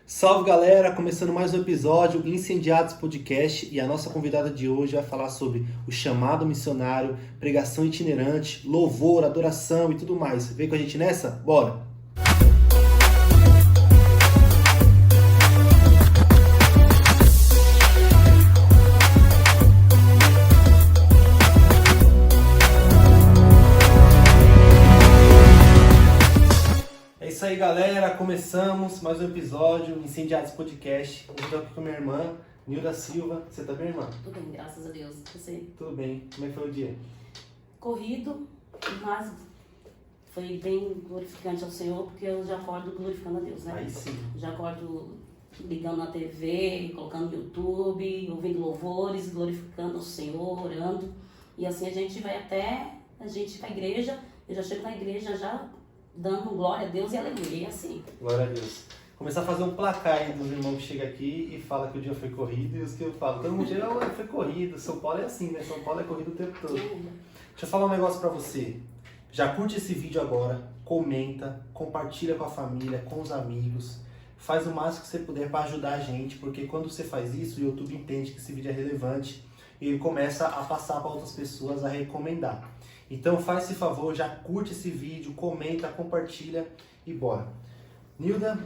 Salve galera, começando mais um episódio Incendiados Podcast e a nossa convidada de hoje vai falar sobre o chamado missionário, pregação itinerante, louvor, adoração e tudo mais. Vem com a gente nessa? Bora! É isso aí galera, começamos mais um episódio Incendiados Podcast. Hoje eu tô aqui com minha irmã, Nilda Silva. Você tá bem, irmã? Tudo bem, graças a Deus. Você? Tudo bem. Como é que foi o dia? Corrido, mas foi bem glorificante ao Senhor, porque eu já acordo glorificando a Deus, né? Aí sim. Já acordo ligando na TV, colocando no YouTube, ouvindo louvores, glorificando ao Senhor, orando. E assim a gente vai pra igreja. Eu já chego na igreja já dando glória a Deus e aleluia. E assim. Glória a Deus. Começar a fazer um placar aí dos irmãos que chegam aqui e falam que o dia foi corrido e os que eu falo. Todo mundo diz, foi corrido. São Paulo é assim, né? São Paulo é corrido o tempo todo. Deixa eu falar um negócio pra você. Já curte esse vídeo agora, comenta, compartilha com a família, com os amigos. Faz o máximo que você puder para ajudar a gente, porque quando você faz isso, o YouTube entende que esse vídeo é relevante e ele começa a passar para outras pessoas, a recomendar. Então faz esse favor, já curte esse vídeo, comenta, compartilha e bora. Nilda,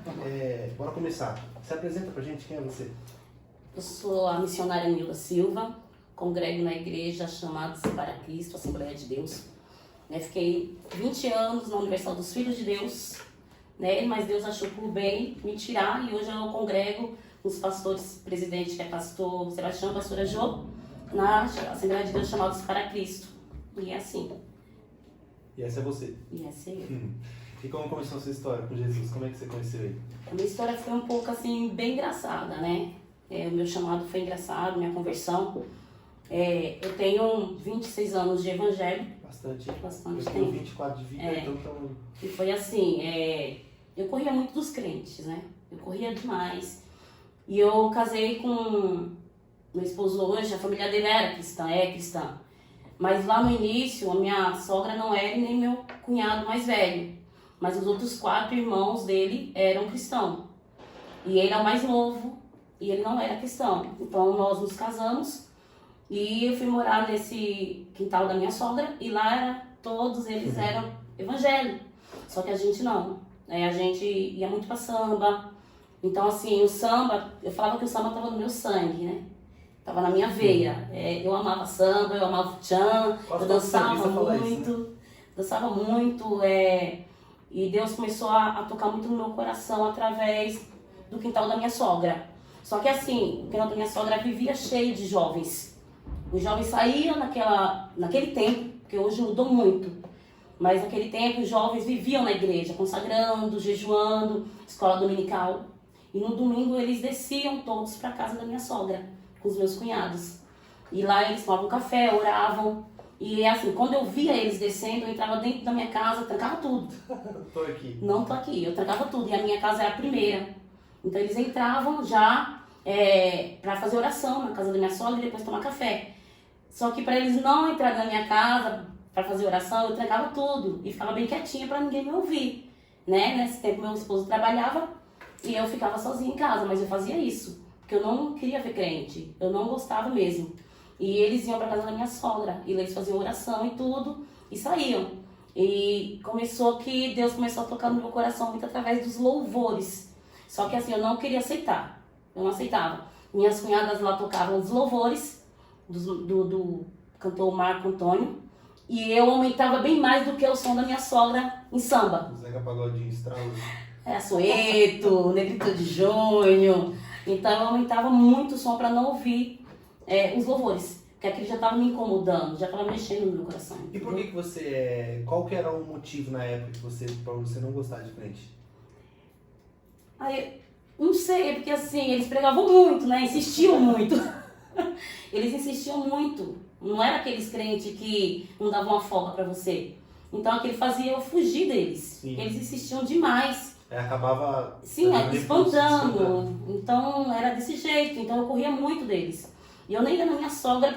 bora começar. Se apresenta pra gente, quem é você? Eu sou a missionária Nilda Silva, congrego na igreja chamada Para Cristo, Assembleia de Deus. Fiquei 20 anos na Universal dos Filhos de Deus, mas Deus achou por bem me tirar e hoje eu congrego os pastores, presidente que é pastor Sebastião, pastora Jô, na Assembleia de Deus chamada Para Cristo. E é assim. E essa é você? E essa é eu. E como começou a sua história com Jesus? Como é que você conheceu ele? A minha história foi um pouco assim, bem engraçada, né? O meu chamado foi engraçado, minha conversão. Eu tenho 26 anos de evangelho. Bastante Bastante eu tenho 24 de vida, então... E foi assim, eu corria muito dos crentes, né? Eu corria demais. E eu casei com meu esposo hoje, a família dele era cristã, é cristã. Mas lá no início, a minha sogra não era e nem meu cunhado mais velho. Mas os outros 4 irmãos dele eram cristãos. E ele é o mais novo e ele não era cristão. Então nós nos casamos e eu fui morar nesse quintal da minha sogra e lá todos eles eram evangélicos. Só que a gente não. A gente ia muito pra samba. Então assim, o samba, eu falava que o samba estava no meu sangue, né? Tava na minha veia. Eu amava samba, eu amava o tchan, eu dançava muito. Dançava muito, e Deus começou a tocar muito no meu coração através do quintal da minha sogra. Só que assim, o quintal da minha sogra vivia cheio de jovens. Os jovens saíam naquele tempo, porque hoje mudou muito. Mas naquele tempo os jovens viviam na igreja, consagrando, jejuando, escola dominical. E no domingo eles desciam todos para a casa da minha sogra, com os meus cunhados. E lá eles tomavam café, oravam. E assim, quando eu via eles descendo, eu entrava dentro da minha casa, trancava tudo. Tô aqui. Não tô aqui, eu trancava tudo. E a minha casa era a primeira. Então eles entravam já para fazer oração na casa da minha sogra e depois tomar café. Só que para eles não entrarem na minha casa para fazer oração, eu trancava tudo. E ficava bem quietinha para ninguém me ouvir. Nesse tempo meu esposo trabalhava e eu ficava sozinha em casa, mas eu fazia isso. Porque eu não queria ver crente, eu não gostava mesmo. E eles iam para casa da minha sogra, e eles faziam oração e tudo, e saíam. E Deus começou a tocar no meu coração muito através dos louvores. Só que assim, eu não queria aceitar, eu não aceitava. Minhas cunhadas lá tocavam os louvores do cantor Marco Antônio, e eu aumentava bem mais do que o som da minha sogra em samba. Zeca Pagodinho, estralo. Açoeto, Negrito de Junho. Então eu aumentava muito o som para não ouvir os louvores, porque aquilo já estava me incomodando, já estava mexendo no meu coração. E por que você... Qual que era o motivo na época para você não gostar de crente? Aí, não sei, porque assim, eles pregavam muito, né? Insistiam muito. Eles insistiam muito. Não era aqueles crentes que não davam uma folga para você. Então aquilo fazia eu fugir deles. Sim. Eles insistiam demais. Acabava... Sim, espantando. Então era desse jeito. Então eu corria muito deles. E eu nem ia na minha sogra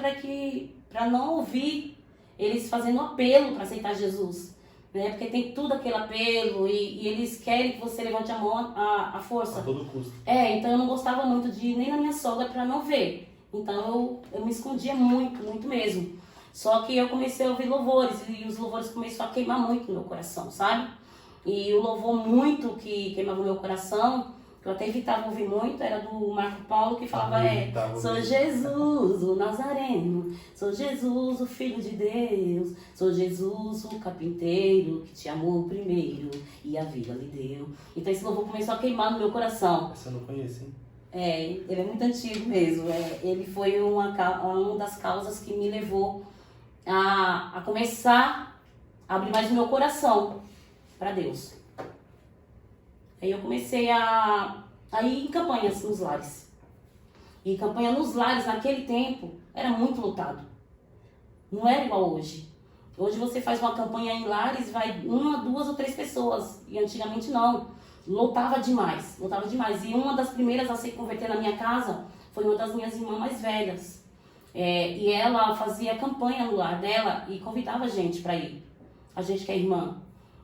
para não ouvir eles fazendo apelo para aceitar Jesus. né? Porque tem tudo aquele apelo e eles querem que você levante a mão à força. A todo custo. Então eu não gostava muito de ir nem na minha sogra para não ver. Então eu me escondia muito, muito mesmo. Só que eu comecei a ouvir louvores e os louvores começaram a queimar muito no meu coração, sabe? E o louvor muito que queimava o meu coração, que eu até evitava ouvir muito, era do Marco Paulo, que falava, sou Jesus, o Nazareno, sou Jesus, o Filho de Deus, sou Jesus, o carpinteiro, que te amou primeiro e a vida lhe deu. Então esse louvor começou a queimar no meu coração. Essa eu não conheço, hein? Ele é muito antigo mesmo. Ele foi uma das causas que me levou a começar a abrir mais o meu coração para Deus. Aí eu comecei a ir em campanhas nos lares. E campanha nos lares, naquele tempo, era muito lotado. Não era igual hoje. Hoje você faz uma campanha em lares, vai 1, 2 ou 3 pessoas. E antigamente não. Lotava demais. E uma das primeiras a se converter na minha casa foi uma das minhas irmãs mais velhas. E ela fazia campanha no lar dela e convidava a gente para ir. A gente que é irmã.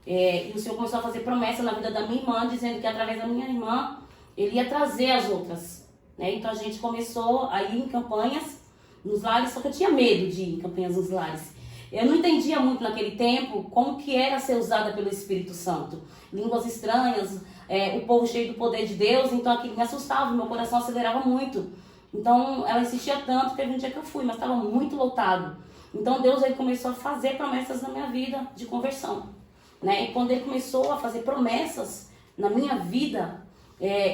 E o Senhor começou a fazer promessa na vida da minha irmã, dizendo que através da minha irmã, Ele ia trazer as outras. Né? Então a gente começou a ir em campanhas nos lares, só que eu tinha medo de ir em campanhas nos lares. Eu não entendia muito naquele tempo como que era ser usada pelo Espírito Santo. Línguas estranhas, o povo cheio do poder de Deus, então aquilo me assustava, meu coração acelerava muito. Então ela insistia tanto, teve um dia que eu fui, mas estava muito lotado. Então Deus ele começou a fazer promessas na minha vida de conversão. Né? E quando Ele começou a fazer promessas na minha vida,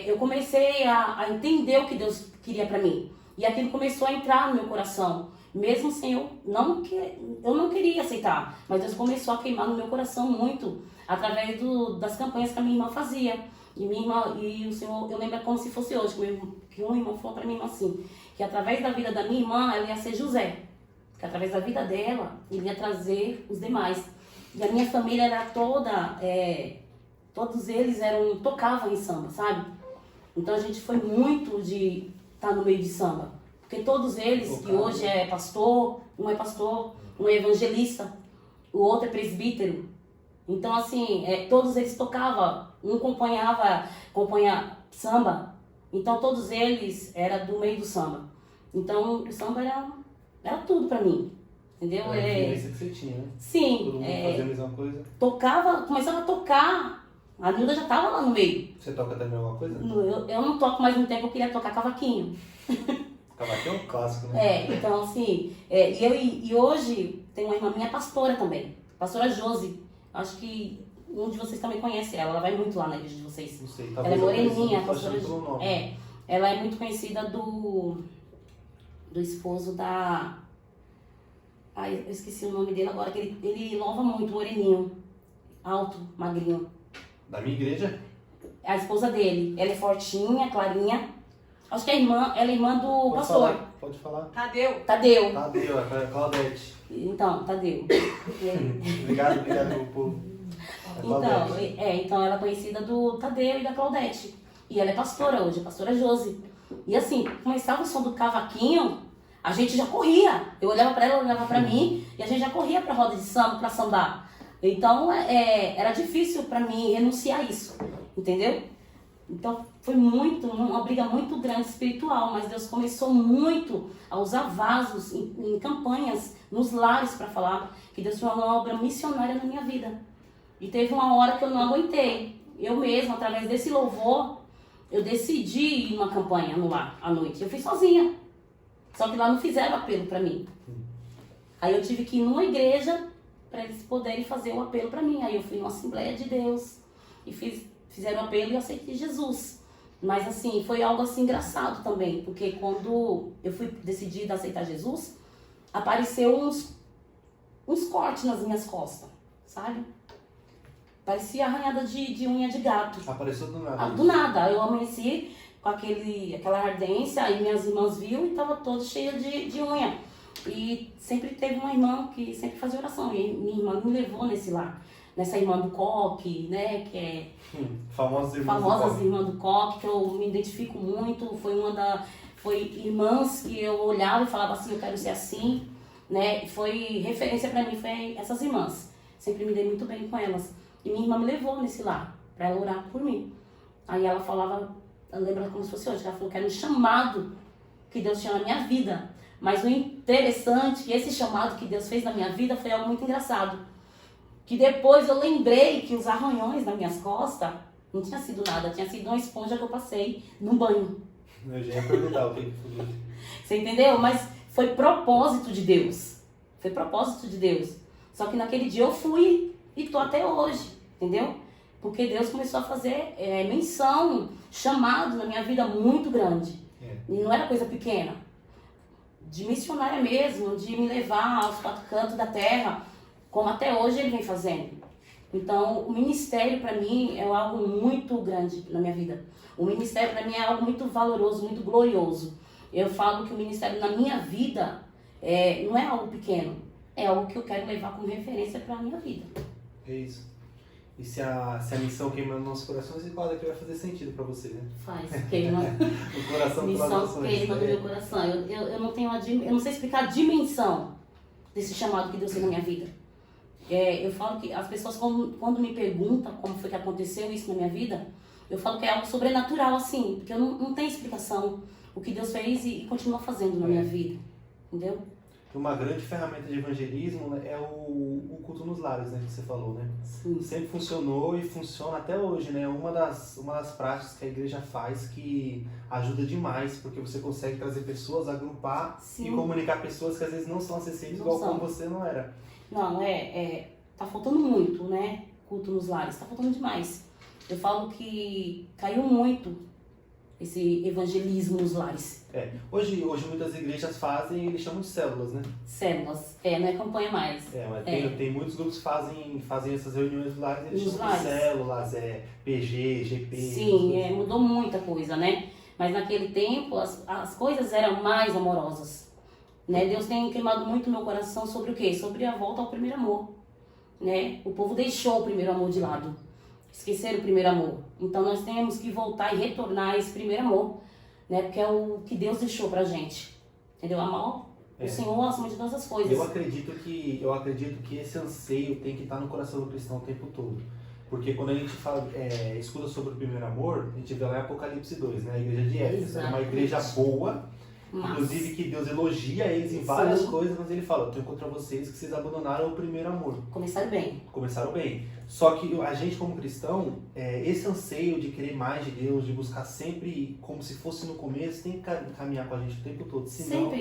eu comecei a entender o que Deus queria para mim. E aquilo começou a entrar no meu coração. Mesmo sem eu não queria aceitar, mas Deus começou a queimar no meu coração muito através das campanhas que a minha irmã fazia. E o Senhor, eu lembro como se fosse hoje, que um irmão falou para mim assim, que através da vida da minha irmã, ela ia ser José. Que através da vida dela, ele ia trazer os demais. E a minha família era toda, todos eles tocavam em samba, sabe? Então a gente foi muito de estar no meio de samba. Porque todos eles, que hoje é pastor, um é evangelista, o outro é presbítero. Então assim, todos eles tocavam, um acompanha samba. Então todos eles eram do meio do samba. Então o samba era tudo pra mim. Entendeu? A influência que você tinha, né? Sim. Todo mundo fazia a mesma coisa. Começava a tocar. A Nilda já estava lá no meio. Você toca também alguma coisa? Eu não toco mais um tempo, eu queria tocar cavaquinho. Cavaquinho é um clássico, né? Então assim, e hoje tem uma irmã minha pastora também, pastora Josi. Acho que um de vocês também conhece ela vai muito lá na igreja de vocês. Não sei, ela é moreninha, a pastora Josi. Ela é muito conhecida do esposo da... eu esqueci o nome dele agora, que ele louva muito, moreninho, alto, magrinho. Da minha igreja? A esposa dele, ela é fortinha, clarinha. Acho que ela é irmã do pastor. Pode falar. Tadeu, é Claudete. Então, Tadeu. Obrigado por... Então ela é conhecida do Tadeu e da Claudete. E ela é pastora hoje, a pastora Josi. E assim, começava o som do cavaquinho, a gente já corria. Eu olhava pra ela, ela olhava pra mim, e a gente já corria pra roda de samba, pra sambar. Então, era difícil pra mim renunciar a isso, entendeu? Então, foi uma briga muito grande espiritual, mas Deus começou muito a usar vasos em campanhas, nos lares pra falar que Deus foi uma obra missionária na minha vida. E teve uma hora que eu não aguentei. Eu mesma, através desse louvor, eu decidi ir numa campanha no lar, à noite. Eu fui sozinha. Só que lá não fizeram apelo pra mim. Aí eu tive que ir numa igreja para eles poderem fazer o apelo para mim. Aí eu fui numa Assembleia de Deus e fizeram o apelo e eu aceitei Jesus. Mas assim, foi algo assim engraçado também, porque quando eu fui decidida a aceitar Jesus, apareceu uns cortes nas minhas costas, sabe? Parecia arranhada de unha de gato. Apareceu do nada. Do nada. Eu amanheci com aquela ardência, aí minhas irmãs viram e estava toda cheia de unha. E sempre teve uma irmã que sempre fazia oração. E minha irmã me levou nesse lar. Nessa irmã do coque, né? Que é... famosas irmãs do coque, que eu me identifico muito. Foi irmãs que eu olhava e falava assim, eu quero ser assim. Né? Foi referência para mim, foi essas irmãs. sempre me dei muito bem com elas. E minha irmã me levou nesse lar, para ela orar por mim. Aí ela falava, eu lembro como se fosse hoje, ela falou que era um chamado que Deus tinha na minha vida. Mas o interessante, que esse chamado que Deus fez na minha vida foi algo muito engraçado. Que depois eu lembrei que os arranhões nas minhas costas não tinha sido nada, tinha sido uma esponja que eu passei no banho. Eu já ia perguntar o que foi. Você entendeu? Mas foi propósito de Deus. Foi propósito de Deus. Só que naquele dia eu fui e tô até hoje, entendeu? Porque Deus começou a fazer menção, chamado na minha vida muito grande. E não era coisa pequena. De missionária mesmo, de me levar aos 4 cantos da terra, como até hoje ele vem fazendo. Então, o ministério para mim é algo muito grande na minha vida. O ministério para mim é algo muito valoroso, muito glorioso. Eu falo que o ministério na minha vida não é algo pequeno, é algo que eu quero levar como referência para a minha vida. É isso. E se a missão queima nos nossos corações, claro que vai fazer sentido para você, né? Faz, queima. O coração missão queima do meu coração. Eu não tenho eu não sei explicar a dimensão desse chamado que Deus fez na minha vida. Eu falo que as pessoas quando me perguntam como foi que aconteceu isso na minha vida, eu falo que é algo sobrenatural assim, porque eu não tenho explicação o que Deus fez e continua fazendo na minha vida, entendeu? Uma grande ferramenta de evangelismo, né, é o culto nos lares, né, que você falou, né? Sim. Sempre funcionou e funciona até hoje, né? Uma das práticas que a igreja faz que ajuda demais, porque você consegue trazer pessoas, agrupar Sim. e comunicar pessoas que às vezes não são acessíveis igual como você não era. Não, tá faltando muito, né? Culto nos lares, tá faltando demais. Eu falo que caiu muito esse evangelismo nos lares. Hoje muitas igrejas fazem, eles chamam de células, né? Células, não é campanha mais. Mas tem muitos grupos que fazem essas reuniões nos lares, eles chamam lares. de células, PG, GP. Sim, mudou muita coisa, né? Mas naquele tempo as coisas eram mais amorosas. Né? Deus tem queimado muito meu coração sobre o quê? Sobre a volta ao primeiro amor. Né? O povo deixou o primeiro amor de lado. Esqueceram o primeiro amor. Então nós temos que voltar e retornar a esse primeiro amor. Né? Porque é o que Deus deixou pra gente. Entendeu? Amar o Senhor acima de todas as coisas. Eu acredito que esse anseio tem que estar no coração do cristão o tempo todo. Porque quando a gente escuta sobre o primeiro amor, a gente vê lá em Apocalipse 2, né? A igreja de Éfeso. É uma igreja boa, inclusive que Deus elogia eles em várias coisas, mas ele fala, eu tenho contra vocês que vocês abandonaram o primeiro amor. Começaram bem. Só que a gente como cristão, esse anseio de querer mais de Deus, de buscar sempre como se fosse no começo, tem que caminhar com a gente o tempo todo. Senão...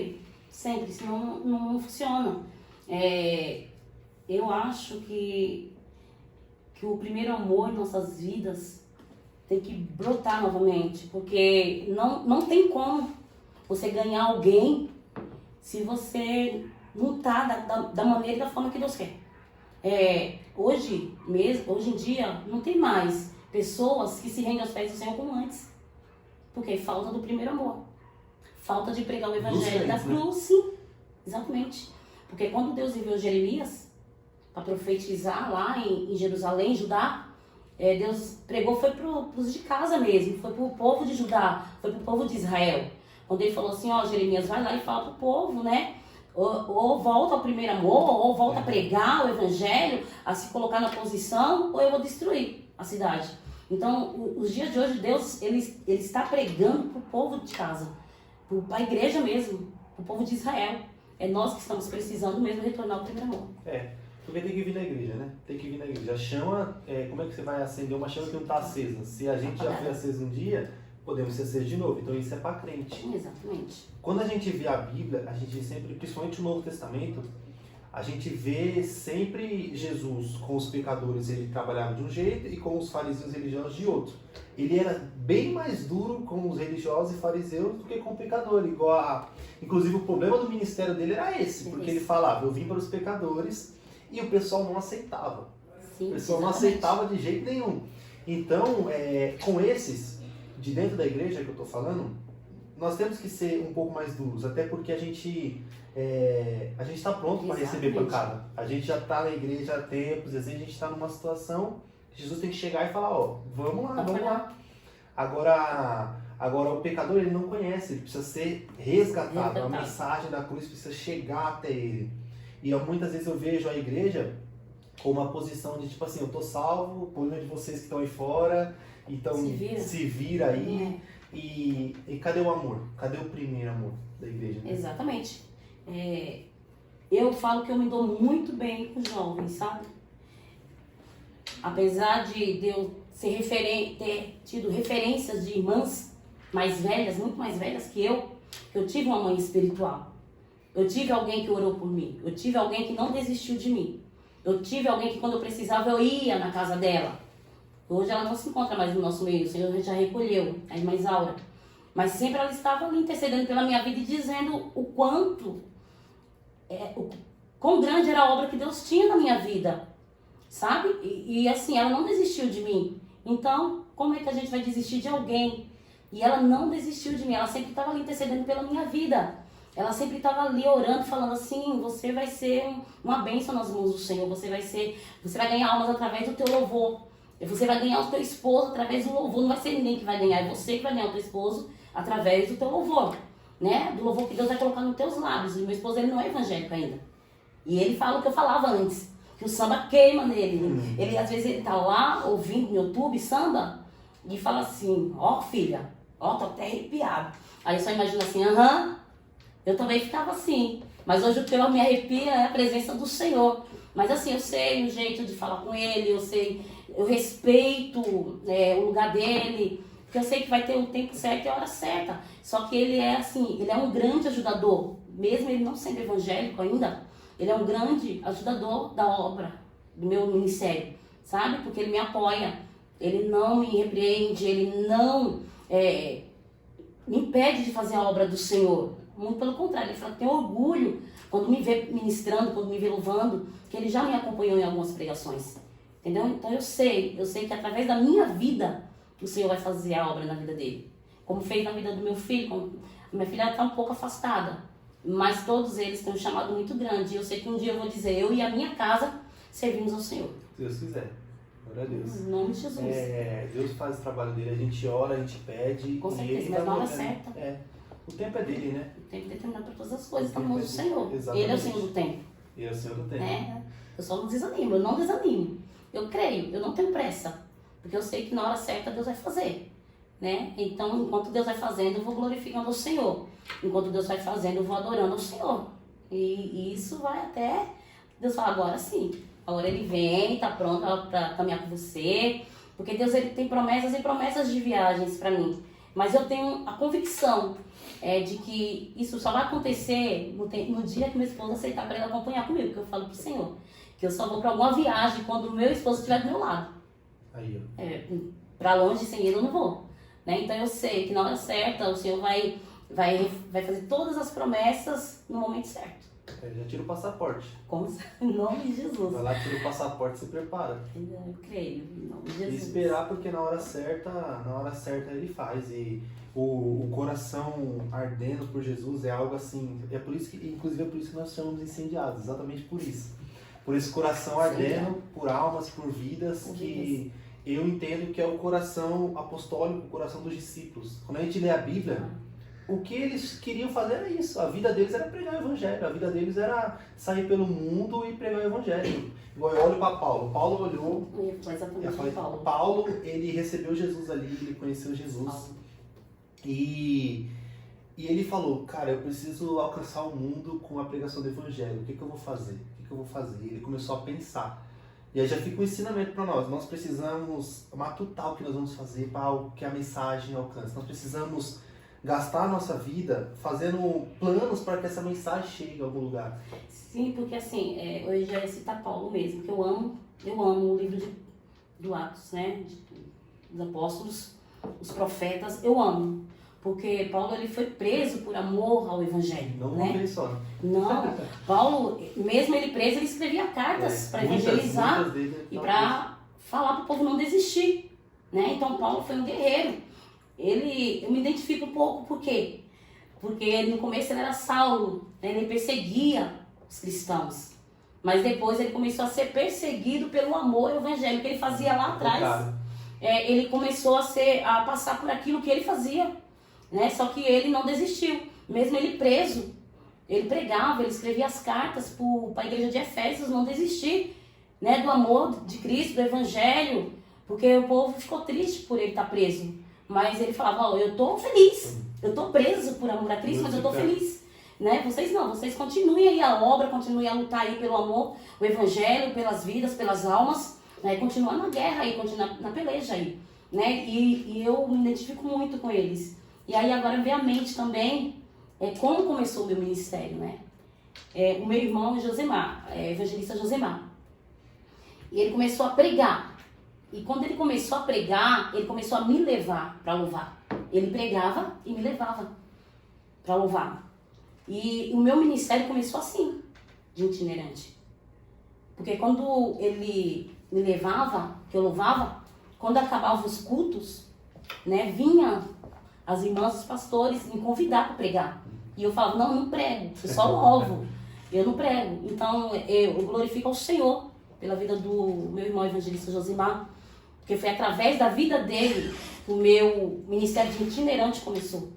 Sempre, senão não funciona. Eu acho que o primeiro amor em nossas vidas tem que brotar novamente, porque não tem como você ganhar alguém se você não tá da maneira e da forma que Deus quer. Hoje em dia, não tem mais pessoas que se rendem aos pés do Senhor como antes. Porque falta do primeiro amor. Falta de pregar o evangelho da cruz, sim. Exatamente. Porque quando Deus enviou Jeremias para profetizar lá em Jerusalém, Judá, Deus pregou, foi para os de casa mesmo, foi para o povo de Judá, foi para o povo de Israel. Quando ele falou assim, Jeremias, vai lá e fala para o povo, né? Ou volta ao primeiro amor, ou volta a pregar o evangelho, a se colocar na posição, ou eu vou destruir a cidade. Então, os dias de hoje, Deus ele está pregando para o povo de casa, para a igreja mesmo, para o povo de Israel. É nós que estamos precisando mesmo retornar ao primeiro amor. Porque tem que vir na igreja, né? Tem que vir na igreja. A chama, como é que você vai acender uma chama que não está acesa? Se a gente já foi acesa um dia, podemos ser acesos de novo. Então isso é para crente. Exatamente. Quando a gente vê a Bíblia, a gente sempre, principalmente o Novo Testamento, a gente vê sempre Jesus com os pecadores, ele trabalhava de um jeito, e com os fariseus religiosos de outro. Ele era bem mais duro com os religiosos e fariseus do que com o pecador. Inclusive o problema do ministério dele era esse, porque ele falava, eu vim para os pecadores, e o pessoal não aceitava. Sim, o pessoal não aceitava de jeito nenhum. Então, com esses, de dentro da igreja que eu estou falando, nós temos que ser um pouco mais duros, até porque a gente está pronto para receber pancada. A gente já está na igreja há tempos, às vezes a gente está numa situação que Jesus tem que chegar e falar, vamos lá. Agora o pecador, ele não conhece, ele precisa ser resgatado. A mensagem da cruz precisa chegar até ele. E muitas vezes eu vejo a igreja com uma posição de tipo assim, eu tô salvo, o problema de vocês que estão aí fora, então se vira aí. E cadê o amor? Cadê o primeiro amor da igreja? Né? Exatamente. Eu falo que eu me dou muito bem com jovens, sabe? Apesar de eu ter tido referências de irmãs mais velhas, muito mais velhas que eu tive uma mãe espiritual. Eu tive alguém que orou por mim. Eu tive alguém que não desistiu de mim. Eu tive alguém que quando eu precisava eu ia na casa dela. Hoje ela não se encontra mais no nosso meio, o Senhor já recolheu, a irmã Isaura. Mas sempre ela estava ali intercedendo pela minha vida e dizendo o quão grande era a obra que Deus tinha na minha vida, sabe? E assim, ela não desistiu de mim. Então, como é que a gente vai desistir de alguém? E ela não desistiu de mim, ela sempre estava ali intercedendo pela minha vida. Ela sempre estava ali orando, falando assim, você vai ser uma bênção nas mãos do Senhor, você vai ganhar almas através do teu louvor. Você vai ganhar o teu esposo através do louvor, não vai ser ninguém que vai ganhar, é você que vai ganhar o teu esposo através do teu louvor, né? Do louvor que Deus vai colocar nos teus lábios. E meu esposo, ele não é evangélico ainda. E ele fala o que eu falava antes, que o samba queima nele. Ele, às vezes, ele tá lá ouvindo no YouTube samba e fala assim, ó filha, ó, tô até arrepiado. Aí eu só imagino assim, eu também ficava assim. Mas hoje o que eu me arrepia é a presença do Senhor. Mas assim, eu sei o jeito de falar com ele, eu respeito o lugar dele, porque eu sei que vai ter o tempo certo e a hora certa. Só que ele é assim, ele é um grande ajudador, mesmo ele não sendo evangélico ainda, ele é um grande ajudador da obra, do meu ministério, sabe? Porque ele me apoia, ele não me repreende, ele não me impede de fazer a obra do Senhor. Muito pelo contrário, ele fala que tem orgulho quando me vê ministrando, quando me vê louvando, que ele já me acompanhou em algumas pregações. Entendeu? Então eu sei que através da minha vida o Senhor vai fazer a obra na vida dele. Como fez na vida do meu filho, minha filha está um pouco afastada, mas todos eles têm um chamado muito grande. E eu sei que um dia eu vou dizer, eu e a minha casa servimos ao Senhor. Se Deus quiser. Glória a Deus. Em nome de Jesus. Deus faz o trabalho dele, a gente ora, a gente pede. Com certeza, mas na hora certa. O tempo é dele, né? O tempo é determinado para todas as coisas, está na mão do Senhor. Exatamente. Ele é o Senhor do tempo. Ele é o Senhor do tempo. Eu só não desanimo, eu não desanimo. Eu creio, eu não tenho pressa, porque eu sei que na hora certa Deus vai fazer, né? Então, enquanto Deus vai fazendo, eu vou glorificando o Senhor. Enquanto Deus vai fazendo, eu vou adorando o Senhor. E isso vai até Deus falar, agora sim. Agora ele vem, tá pronto para caminhar com você, porque Deus ele tem promessas e promessas de viagens para mim. Mas eu tenho a convicção de que isso só vai acontecer no dia que meu esposo aceitar para ele acompanhar comigo, porque eu falo pro Senhor que eu só vou para alguma viagem quando o meu esposo estiver do meu lado. Aí, ó. Para longe sem ele eu não vou, né? Então eu sei que na hora certa o Senhor vai fazer todas as promessas no momento certo. Já tira o passaporte. Em nome de Jesus. Vai lá, tira o passaporte e se prepara. Eu creio, em nome de Jesus. E esperar, porque na hora certa ele faz. E o coração ardendo por Jesus é algo assim. É por isso que, inclusive, é por isso que nós chamamos incendiados, exatamente por isso. Por esse coração ardendo, por almas, por vidas, que eu entendo que é o coração apostólico, o coração dos discípulos. Quando a gente lê a Bíblia, o que eles queriam fazer era isso. A vida deles era pregar o evangelho. A vida deles era sair pelo mundo e pregar o evangelho. Igual eu olho para Paulo. Paulo olhou. Paulo, ele recebeu Jesus ali, ele conheceu Jesus. E ele falou, cara, eu preciso alcançar o mundo com a pregação do evangelho. O que eu vou fazer? E ele começou a pensar. E aí já fica um ensinamento para nós. Nós precisamos matutar o que nós vamos fazer para que a mensagem alcance. Nós precisamos gastar a nossa vida fazendo planos para que essa mensagem chegue a algum lugar. Sim, porque assim, hoje já ia citar Paulo mesmo, que eu amo o livro do Atos, né, dos apóstolos, os profetas, eu amo. Porque Paulo ele foi preso por amor ao evangelho, não, né? Só. Não, Paulo, mesmo ele preso, ele escrevia cartas para evangelizar e para falar para o povo não desistir, né? Então Paulo foi um guerreiro. Eu me identifico um pouco, por quê? Porque no começo ele era Saulo, né? Ele perseguia os cristãos. Mas depois ele começou a ser perseguido pelo amor ao evangelho que ele fazia lá atrás. Ele começou a passar por aquilo que ele fazia, né? Só que ele não desistiu. Mesmo ele preso, ele pregava, ele escrevia as cartas para a igreja de Efésios não desistir, né, do amor de Cristo, do Evangelho, porque o povo ficou triste por ele estar preso. Mas ele falava, ó, eu tô feliz, eu tô preso por amor a Cristo, mas eu tô feliz. Né? Vocês não, vocês continuem aí a obra, continuem a lutar aí pelo amor, o Evangelho, pelas vidas, pelas almas, né? Continuar na guerra aí, continuar na peleja aí, né? E eu me identifico muito com eles. E aí agora vem a mente também, como começou o meu ministério, né? O meu irmão Josemar, evangelista Josemar, e ele começou a pregar. E quando ele começou a pregar, ele começou a me levar para louvar. Ele pregava e me levava para louvar. E o meu ministério começou assim, de itinerante. Porque quando ele me levava, que eu louvava, quando acabavam os cultos, né, vinha as irmãs, os pastores me convidar para pregar. E eu falava, não prego, eu só louvo, eu não prego. Então eu glorifico ao Senhor pela vida do meu irmão evangelista Josimar, porque foi através da vida dele que o meu ministério de itinerante começou.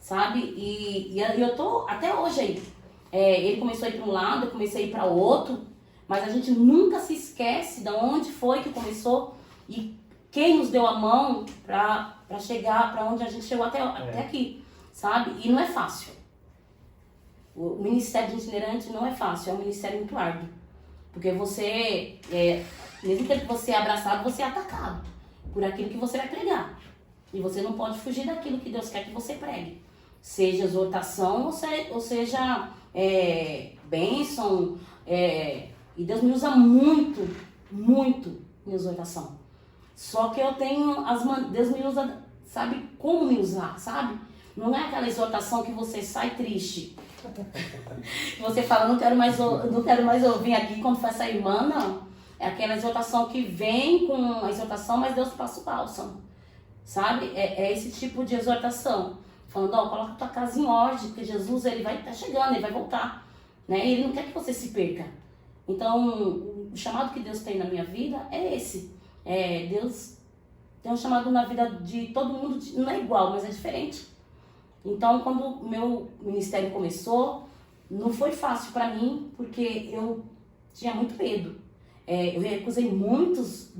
Sabe? E eu tô até hoje aí. Ele começou a ir para um lado, eu comecei a ir para o outro, mas a gente nunca se esquece de onde foi que começou e quem nos deu a mão para chegar para onde a gente chegou até aqui, sabe? E não é fácil. O ministério de itinerante não é fácil, é um ministério muito árduo. Porque você, mesmo que você é abraçado, você é atacado por aquilo que você vai pregar. E você não pode fugir daquilo que Deus quer que você pregue. Seja exortação ou seja bênção. E Deus me usa muito, muito em exortação. Só que eu tenho Deus me usa, sabe como me usar, sabe? Não é aquela exortação que você sai triste. Você fala, não quero mais ouvir aqui quando faz essa irmã, não. É aquela exortação que vem com a exortação, mas Deus passa o bálsamo. Sabe? É esse tipo de exortação. Falando, coloca a tua casa em ordem, porque Jesus, ele vai estar chegando, ele vai voltar. Né? Ele não quer que você se perca. Então, o chamado que Deus tem na minha vida é esse. Deus tem um chamado na vida de todo mundo, não é igual, mas é diferente. Então, quando o meu ministério começou, não foi fácil para mim, porque eu tinha muito medo. Eu recusei muitos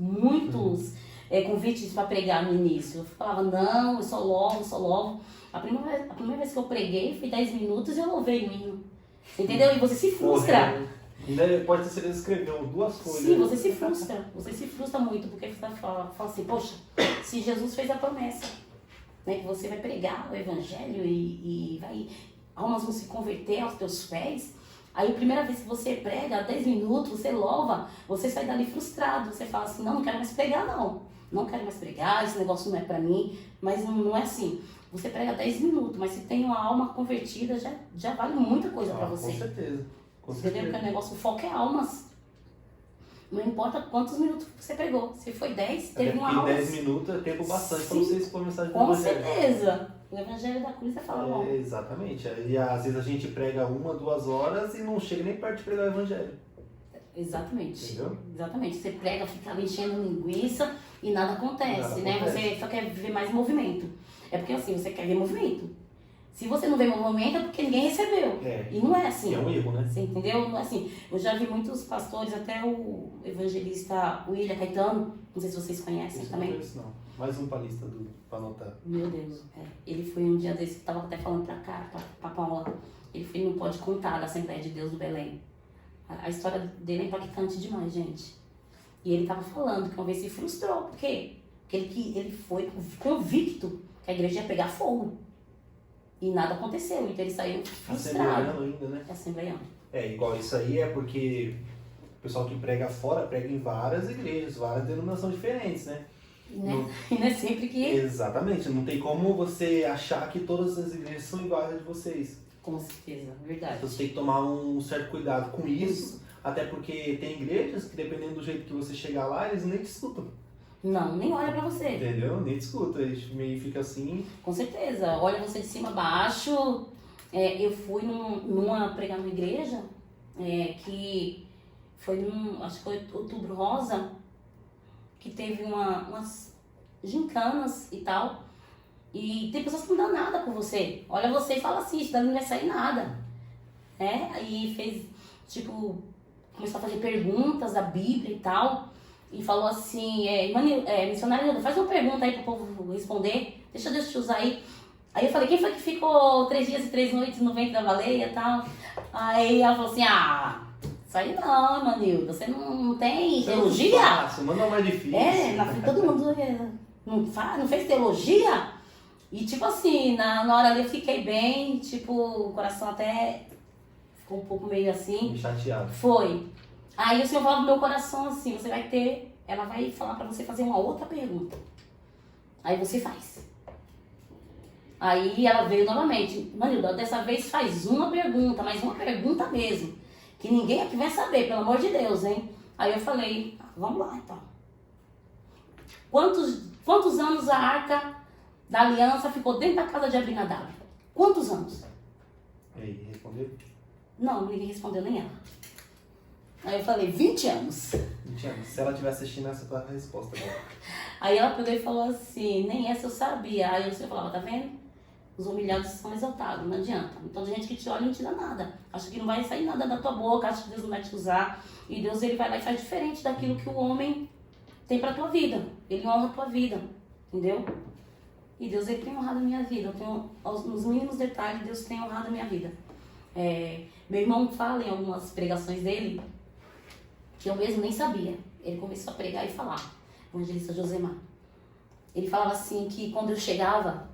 convites para pregar no início. Eu falava, não, eu só louvo. A primeira vez que eu preguei foi 10 minutos e eu louvei o hino. Entendeu? E você se frustra. Pode ser que você escreveu 2 coisas. Sim, você se frustra. Você se frustra muito, porque você fala assim, poxa, se Jesus fez a promessa, né, que você vai pregar o evangelho e almas vão se converter aos teus pés. Aí a primeira vez que você prega, 10 minutos, você louva, você sai dali frustrado. Você fala assim, não quero mais pregar não. Não quero mais pregar, esse negócio não é pra mim. Mas não é assim. Você prega 10 minutos, mas se tem uma alma convertida, já vale muita coisa pra você. Com certeza. Entendeu? Porque o negócio, o foco é almas. Não importa quantos minutos você pregou. Se foi 10, teve uma alma. 10 minutos é tempo bastante para você expor a mensagem do Com evangelho. certeza. O evangelho da cruz é falar bom. Exatamente. E às vezes a gente prega 1, 2 horas e não chega nem perto de pregar o evangelho. Exatamente. Entendeu? Exatamente. Você prega, fica ali enchendo linguiça e nada acontece, né? Você só quer ver mais movimento. É porque assim, você quer ver movimento. Se você não vê movimento é porque ninguém recebeu. E não é assim. É um erro, né? Você entendeu? Não é assim. Eu já vi muitos pastores, até o evangelista William Caetano, não sei se vocês conhecem também. Não conheço, não. Mais um palista pra anotar. Meu Deus. Ele foi um dia desse que estava até falando pra Paula. Ele foi no Pode Contar da Assembleia de Deus do Belém. A história dele é impactante demais, gente. E ele estava falando que uma vez se frustrou. Por quê? Porque ele foi convicto que a igreja ia pegar fogo. E nada aconteceu, então ele saiu frustrado. Assembleiano ainda, né? Assembleiano. Igual isso aí é porque o pessoal que prega fora prega em várias igrejas, várias denominações diferentes, né? E não é sempre que... Exatamente, não tem como você achar que todas as igrejas são iguais a de vocês. Com certeza, verdade. Então você tem que tomar um certo cuidado com isso, até porque tem igrejas que dependendo do jeito que você chegar lá, eles nem te escutam. Não, nem olha pra você. Entendeu? Nem te escuta, eles meio fica assim. Com certeza, olha você de cima a baixo. Eu fui pregar numa igreja que foi acho que foi Outubro Rosa, que teve umas gincanas e tal. E tem pessoas que não dão nada por você. Olha você e fala assim, isso daí não vai sair nada. E fez, tipo, começou a fazer perguntas da Bíblia e tal. E falou assim, missionária Hilda, faz uma pergunta aí pro povo responder. Deixa Deus te usar aí. Aí eu falei, quem foi que ficou 3 dias e 3 noites no ventre da baleia e tal? Aí ela falou assim, isso aí não, Manilda, você não tem teologia? Fácil, manda mais difícil. Na frente de todo mundo não fez teologia? E tipo assim, na hora ali eu fiquei bem, tipo, o coração até ficou um pouco meio assim. Chateado. Foi. Aí o Senhor falou no meu coração assim, ela vai falar pra você fazer uma outra pergunta. Aí você faz. Aí ela veio novamente, Manilda, dessa vez faz uma pergunta, mas uma pergunta mesmo. Que ninguém aqui vai saber, pelo amor de Deus, hein? Aí eu falei, vamos lá então. Quantos anos a Arca da Aliança ficou dentro da casa de Abinadab? Quantos anos? E aí, respondeu? Não, ninguém respondeu, nem ela. Aí eu falei, 20 anos. 20 anos. Se ela estiver assistindo, essa foi a resposta dela. Aí ela pegou e falou assim, nem essa eu sabia. Aí você falava, tá vendo? Os humilhados são exaltados, não adianta. Então, gente que te olha não te dá nada. Acha que não vai sair nada da tua boca, acha que Deus não vai te usar. E Deus, ele vai lá e faz diferente daquilo que o homem tem pra tua vida. Ele honra a tua vida, entendeu? E Deus, ele tem honrado a minha vida. Nos mínimos detalhes, Deus tem honrado a minha vida. Meu irmão fala em algumas pregações dele, que eu mesmo nem sabia. Ele começou a pregar e falar, o evangelista Josemar. Ele falava assim, que quando eu chegava...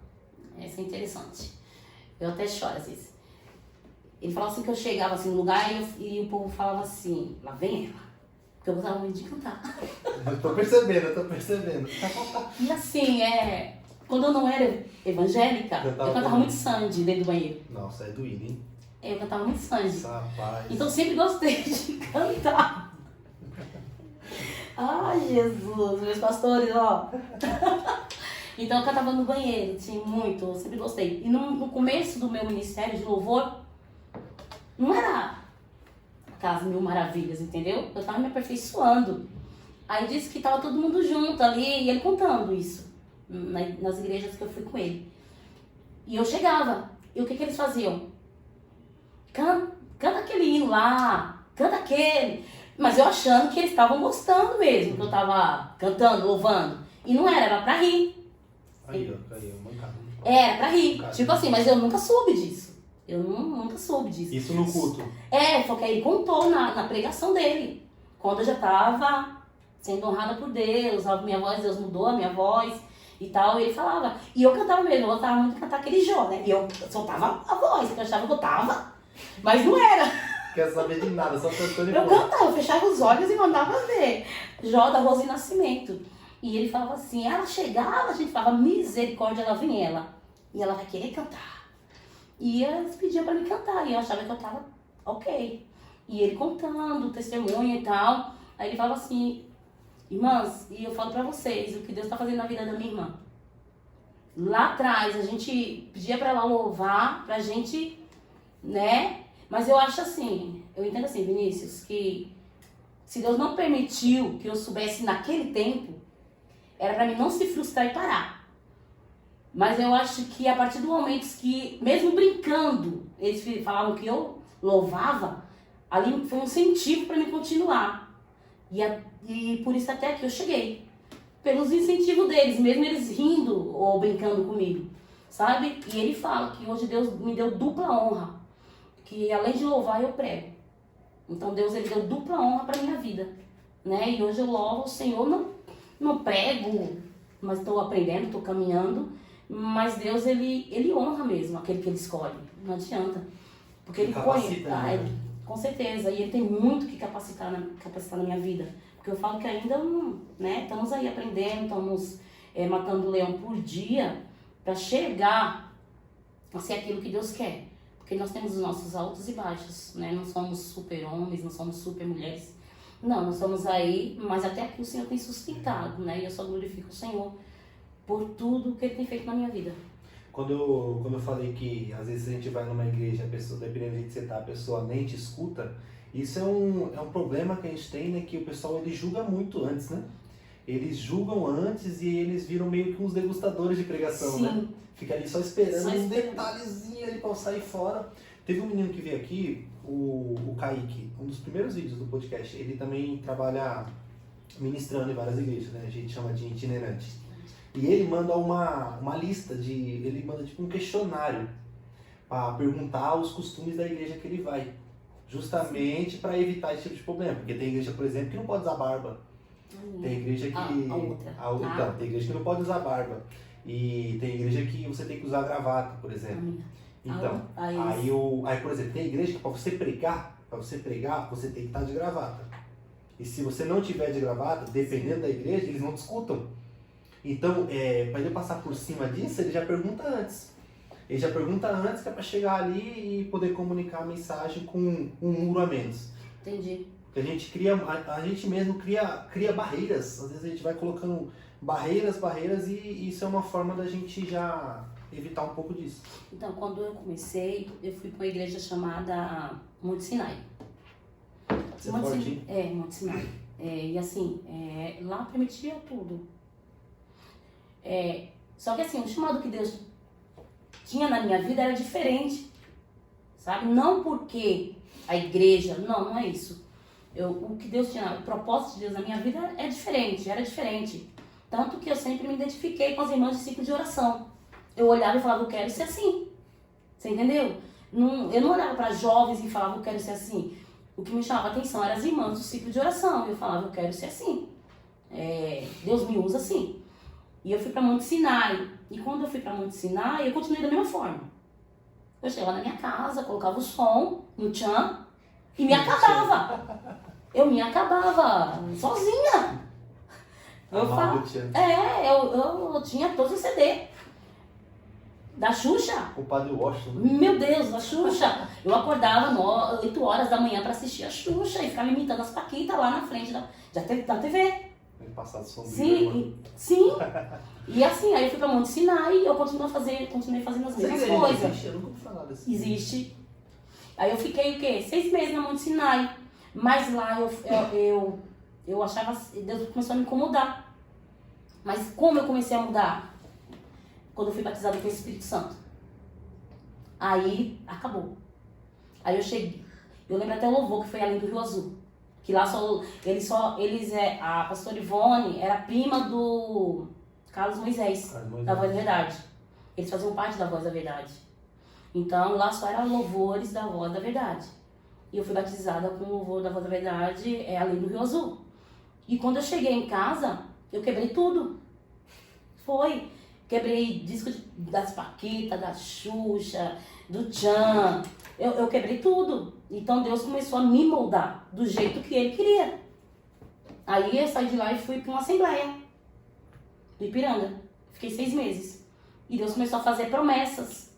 Isso é interessante. Eu até choro às vezes. Ele falava assim que eu chegava assim, no lugar e o povo falava assim, lá vem ela. Porque eu gostava muito de cantar. Eu tô percebendo. E assim, quando eu não era evangélica, eu cantava muito Sandy dentro do banheiro. Nossa, é doído, hein? Eu cantava muito Sandy. Rapaz. Então eu sempre gostei de cantar. Ai, Jesus, meus pastores, ó. Então eu cantava no banheiro, tinha muito, eu sempre gostei. E no começo do meu ministério de louvor, não era aquelas 1000 maravilhas, entendeu? Eu tava me aperfeiçoando. Aí disse que tava todo mundo junto ali, e ele contando isso, nas igrejas que eu fui com ele. E eu chegava, e o que eles faziam? Canta aquele hino lá, canta aquele. Mas eu achando que eles estavam gostando mesmo, que eu tava cantando, louvando. E não era pra rir. Mancada. Era pra rir. Tipo assim, mas eu nunca soube disso. Nunca soube disso. Isso no culto? Foi que ele contou na pregação dele. Quando eu já tava sendo honrada por Deus, a minha voz, Deus mudou a minha voz e tal. E ele falava. E eu cantava mesmo, eu gostava muito de cantar aquele Jó, né? E eu soltava a voz, eu achava que eu tava, mas não era. Quer saber de nada, só cantando e eu cantava, eu fechava os olhos e mandava ver. Jó da Rose Nascimento. E ele falava assim, ela chegava, a gente falava, misericórdia, lá vem ela. E ela vai querer cantar. E eles pediam pra me cantar, e eu achava que eu tava ok. E ele contando, testemunha e tal. Aí ele falava assim, irmãs, e eu falo pra vocês, o que Deus tá fazendo na vida da minha irmã. Lá atrás, a gente pedia pra ela louvar, pra gente, né? Mas eu acho assim, eu entendo assim, Vinícius, que se Deus não permitiu que eu soubesse naquele tempo, era pra mim não se frustrar e parar. Mas eu acho que a partir do momento que, mesmo brincando, eles falavam que eu louvava, ali foi um incentivo pra mim continuar. E por isso até que eu cheguei. Pelos incentivos deles, mesmo eles rindo ou brincando comigo, sabe? E ele fala que hoje Deus me deu dupla honra. Que além de louvar, eu prego. Então Deus, ele deu dupla honra pra minha vida, né? E hoje eu louvo o Senhor, não prego, mas estou aprendendo, estou caminhando. Mas Deus, ele honra mesmo aquele que ele escolhe. Não adianta. Porque ele conhece. Com certeza. E ele tem muito que capacitar na minha vida. Porque eu falo que ainda não, né? Estamos aí aprendendo, estamos matando o leão por dia para chegar a ser aquilo que Deus quer. Porque nós temos os nossos altos e baixos, né? Não somos super homens, não somos super mulheres. Não, nós estamos aí, mas até aqui o Senhor tem sustentado, né? E eu só glorifico o Senhor por tudo que Ele tem feito na minha vida. Quando eu falei que às vezes a gente vai numa igreja, a pessoa, dependendo de onde você tá, a pessoa nem te escuta, isso é um problema que a gente tem, né? Que o pessoal, ele julga muito antes, né? Eles julgam antes e eles viram meio que uns degustadores de pregação, Sim. né? Fica ali só esperando um detalhezinho ali pra eu sair fora. Teve um menino que veio aqui, o Kaique, um dos primeiros vídeos do podcast. Ele também trabalha ministrando em várias igrejas, né? A gente chama de itinerante. E ele manda uma lista ele manda tipo um questionário para perguntar os costumes da igreja que ele vai. Justamente para evitar esse tipo de problema. Porque tem igreja, por exemplo, que não pode usar barba. Tem igreja que... A outra. Então, tem igreja que não pode usar barba. E tem igreja que você tem que usar gravata, por exemplo. Então, aí, por exemplo, tem igreja que para você pregar, você tem que estar de gravata. E se você não tiver de gravata, dependendo da igreja, eles não discutam. Então, para ele passar por cima disso, ele já pergunta antes. Ele já pergunta antes que é para chegar ali e poder comunicar a mensagem com um muro a menos. Entendi. Porque a gente mesmo cria barreiras. Às vezes a gente vai colocando barreiras e isso é uma forma da gente já evitar um pouco disso. Então, quando eu comecei, eu fui para uma igreja chamada Monte Sinai. Você é forte? Monte Sinai. E assim, lá permitia tudo. Só que assim, o chamado que Deus tinha na minha vida era diferente, sabe? Não porque a igreja, não é isso. O que Deus tinha, o propósito de Deus na minha vida era diferente. Tanto que eu sempre me identifiquei com as irmãs de ciclo de oração. Eu olhava e falava, eu quero ser assim. Você entendeu? Eu não olhava para jovens e falava, eu quero ser assim. O que me chamava a atenção eram as irmãs do ciclo de oração. Eu falava, eu quero ser assim. Deus me usa assim. E eu fui para Monte Sinai. E quando eu fui para Monte Sinai, eu continuei da mesma forma. Eu chegava na minha casa, colocava o som no tchan e me acabava. Eu me acabava sozinha. Eu tinha todos os CD. Da Xuxa. O Padre Washington. Meu Deus, da Xuxa. Eu acordava 8 horas da manhã para assistir a Xuxa e ficava imitando as paquitas lá na frente da TV. Passado sombrio. Sim. E assim, aí eu fui pra Monte Sinai e eu continuei fazendo as mesmas coisas. Existe? Eu nunca ouvi falar desse. Existe. Aí eu fiquei o quê? 6 meses na Monte Sinai. Mas lá eu achava, Deus começou a me incomodar. Mas como eu comecei a mudar? Quando eu fui batizada com o Espírito Santo. Aí acabou. Aí eu cheguei. Eu lembro até o louvor que foi ali do Rio Azul. Que lá a pastora Ivone era prima do Carlos Moisés, da Voz da Verdade. Eles faziam parte da Voz da Verdade. Então lá só eram louvores da Voz da Verdade. E eu fui batizada com o louvor da Voz da Verdade ali do Rio Azul. E quando eu cheguei em casa, eu quebrei tudo. Quebrei disco das Paquitas, da Xuxa, do Tchan. Eu quebrei tudo. Então Deus começou a me moldar do jeito que Ele queria. Aí eu saí de lá e fui para uma assembleia do Ipiranga. Fiquei 6 meses. E Deus começou a fazer promessas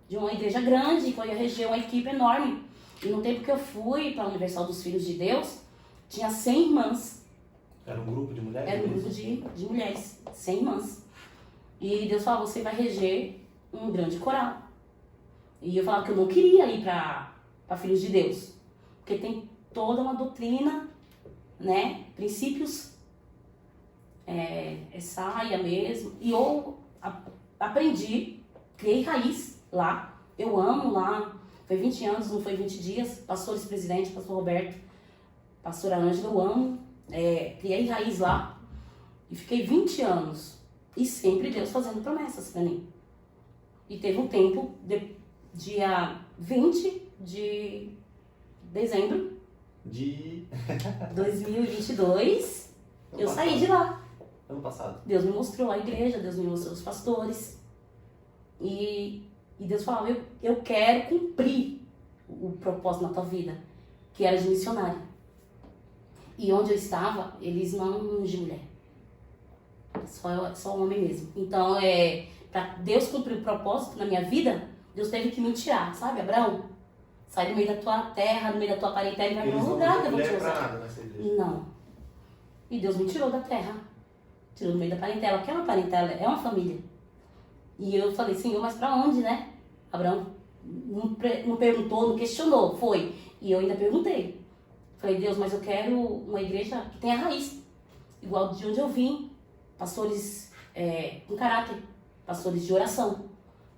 de uma igreja grande, que eu ia reger uma equipe enorme. E no tempo que eu fui para a Universal dos Filhos de Deus, tinha 100 irmãs. Era um grupo de mulheres? Era um grupo de mulheres, 100 irmãs. E Deus falou, você vai reger um grande coral. E eu falava que eu não queria ir para Filhos de Deus. Porque tem toda uma doutrina, né? Princípios, saia mesmo. E eu aprendi, criei raiz lá. Eu amo lá. Foi 20 anos, não foi 20 dias. Pastores presidente, pastor Roberto, pastora Ângela, eu amo. Criei raiz lá. E fiquei 20 anos. E sempre Deus fazendo promessas para mim. E teve um tempo, dia 20 de dezembro de 2022, eu saí de lá. Ano passado. Deus me mostrou a igreja, Deus me mostrou os pastores. E Deus falava, eu quero cumprir o propósito na tua vida, que era de missionário. E onde eu estava, eles não iam de mulher. Só homem mesmo. Então, para Deus cumprir o propósito na minha vida, Deus teve que me tirar, sabe, Abraão? Sai do meio da tua terra, do meio da tua parentela e vai para um lugar que eu vou te mostrar. Não. E Deus me tirou da terra. Tirou do meio da parentela. O que é uma parentela? É uma família. E eu falei, Senhor, mas para onde, né? Abraão não perguntou, não questionou, foi. E eu ainda perguntei. Falei, Deus, mas eu quero uma igreja que tenha raiz. Igual de onde eu vim. Pastores com caráter. Pastores de oração.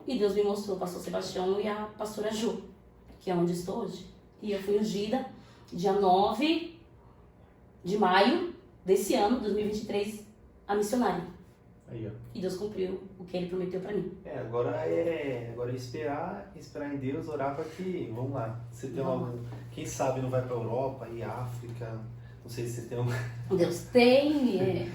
E Deus me mostrou o pastor Sebastião e a pastora Ju. que é onde estou hoje. E eu fui ungida dia 9 de maio desse ano, 2023, a missionária. Aí, ó. E Deus cumpriu o que Ele prometeu pra mim. Agora é esperar em Deus, orar para que, vamos lá, você tem algum, quem sabe não vai para Europa e África, não sei se você tem algum... Deus tem,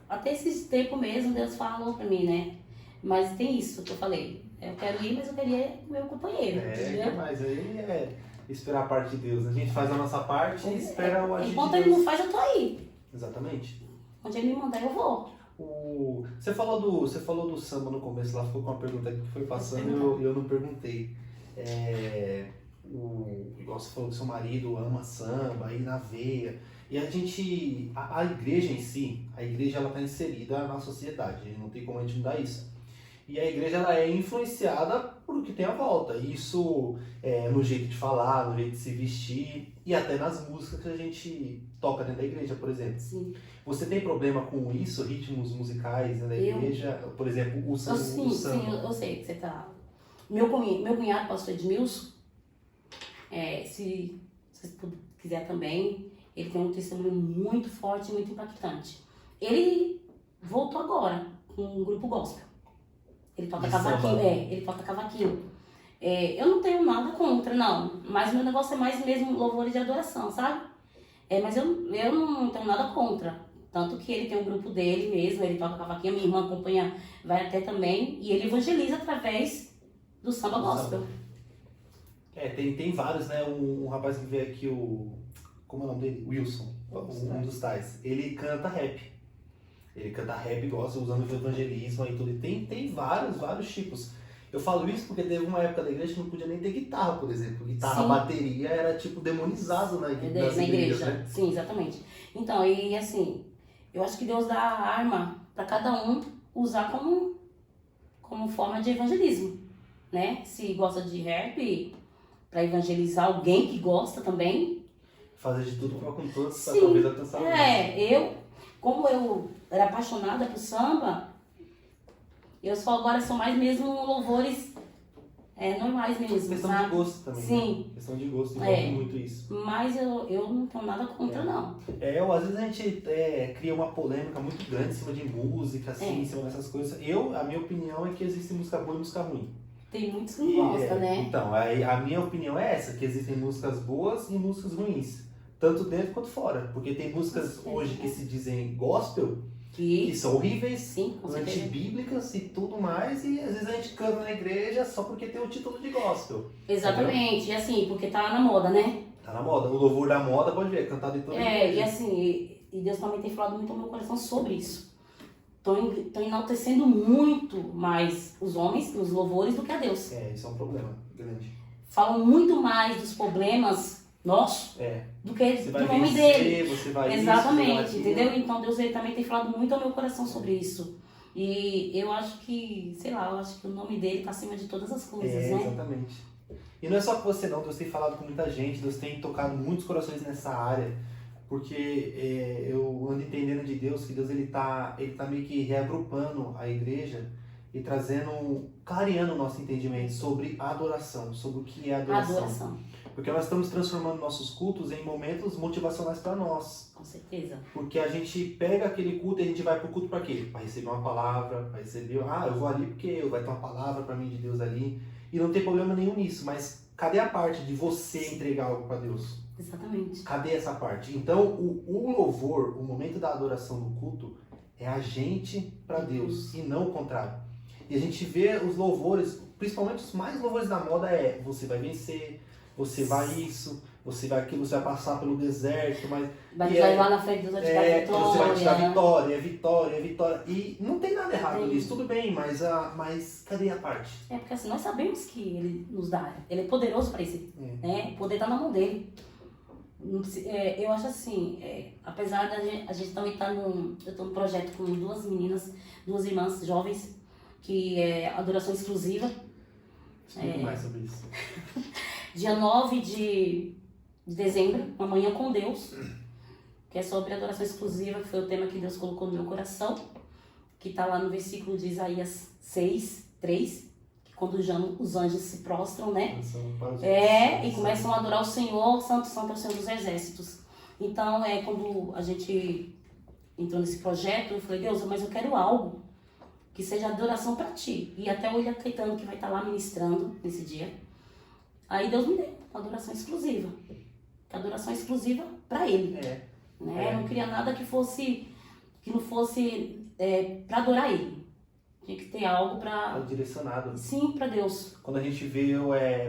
até esse tempo mesmo Deus falou pra mim, né? Mas tem isso que eu falei, eu quero ir, mas eu queria o meu companheiro, entendeu? Mas aí esperar a parte de Deus, a gente faz a nossa parte e espera o agir de Enquanto Deus. Ele não faz, eu tô aí. Exatamente. Onde Ele me mandar, eu vou. Você falou do samba no começo, lá ficou com uma pergunta que foi passando e eu não perguntei. Igual você falou que seu marido ama samba, aí na veia. E a gente, a igreja em si, a igreja ela está inserida na sociedade, não tem como a gente mudar isso. E a igreja ela é influenciada por o que tem à volta. Isso no jeito de falar, no jeito de se vestir e até nas músicas que a gente toca dentro da igreja, por exemplo. Sim. Você tem problema com isso, ritmos musicais da igreja? Por exemplo, o samba? Sim, eu sei que você tá... Meu cunhado, pastor Edmilson, se você quiser também, ele tem um testemunho muito forte, muito impactante. Ele voltou agora com um grupo gospel. Ele toca cavaquinho, ele toca cavaquinho. Eu não tenho nada contra, não. Mas meu negócio é mais mesmo louvor de adoração, sabe? Mas eu não tenho nada contra. Tanto que ele tem um grupo dele mesmo, ele toca cavaquinho, minha irmã acompanha, vai até também. E ele evangeliza através do samba gospel. Tem vários, né? Um rapaz que veio aqui, como é o nome dele? Wilson, um dos tais. Ele canta rap. Ele canta rap, gosta, usando o evangelismo e tudo. E tem vários tipos. Eu falo isso porque teve uma época da igreja que não podia nem ter guitarra, por exemplo. Guitarra, Sim. Bateria era tipo demonizado nas igrejas, né? Sim, exatamente. Então, e assim, eu acho que Deus dá a arma para cada um usar como forma de evangelismo, né? Se gosta de rap, para evangelizar alguém que gosta também. Fazer de tudo para com todos, para Sim. talvez alcançar Como eu era apaixonada por samba, eu só agora sou mais mesmo louvores normais mesmo, questão sabe? de gosto também. Sim. Né? Questão de gosto, envolve muito isso. Mas eu não tenho nada contra, não. Às vezes a gente cria uma polêmica muito grande em cima de música, assim, em cima dessas coisas. A minha opinião é que existe música boa e música ruim. Tem muitos que não gostam, né? Então, a minha opinião é essa, que existem músicas boas e músicas ruins. Tanto dentro quanto fora. Porque tem músicas hoje que se dizem gospel, que são horríveis, sim, antibíblicas e tudo mais, e às vezes a gente canta na igreja só porque tem o título de gospel. Exatamente, entendeu? E assim, porque tá na moda, né? Tá na moda, o louvor da moda, pode ver, é cantado em toda a igreja. E assim, e Deus também tem falado muito ao meu coração sobre isso. Estão enaltecendo muito mais os homens, os louvores, do que a Deus. Isso é um problema grande. Falam muito mais dos problemas nossos do que do nome dele. Você vai exatamente, isso, entendeu? Então Deus ele também tem falado muito ao meu coração sobre isso. E eu acho que, eu acho que o nome dele está acima de todas as coisas, né? Exatamente. E não é só com você não, Deus tem falado com muita gente, Deus tem tocado muitos corações nessa área, porque eu ando entendendo de Deus que Deus ele tá meio que reagrupando a igreja e clareando o nosso entendimento sobre a adoração, sobre o que é adoração. Porque nós estamos transformando nossos cultos em momentos motivacionais para nós. Com certeza. Porque a gente pega aquele culto e a gente vai pro culto para quê? Para receber uma palavra, para receber... eu vou ali porque vai ter uma palavra para mim de Deus ali. E não tem problema nenhum nisso, mas cadê a parte de você entregar algo para Deus? Exatamente. Cadê essa parte? Então, o louvor, o momento da adoração no culto, é a gente para Deus e não o contrário. E a gente vê os louvores, principalmente os mais louvores da moda você vai vencer, você vai isso, você vai aquilo, você vai passar pelo deserto, mas... Vai lá na frente dos outros da vitória. Você vai te dar vitória, vitória. E não tem nada errado nisso, tudo bem, mas cadê a parte? Porque assim, nós sabemos que ele nos dá, ele é poderoso para isso, né? O poder está na mão dele. Eu acho assim, apesar da gente também estar eu estou num projeto com duas irmãs jovens, que é adoração exclusiva. Explique mais sobre isso. Dia 9 de dezembro, uma manhã com Deus, que é sobre adoração exclusiva, que foi o tema que Deus colocou no meu coração, que está lá no versículo de Isaías 6:3, que quando os anjos se prostram, né? Dançando para os E começam a adorar o Senhor, Santo, Santo é o Senhor dos Exércitos. Então, quando a gente entrou nesse projeto, eu falei, Deus, mas eu quero algo que seja adoração para Ti. E até o William Caetano, que vai estar lá ministrando nesse dia. Aí Deus me deu uma adoração exclusiva. Adoração exclusiva para Ele. Né? Eu não queria nada que não fosse para adorar Ele. Tinha que ter algo para... direcionado. Sim, para Deus. Quando a gente vê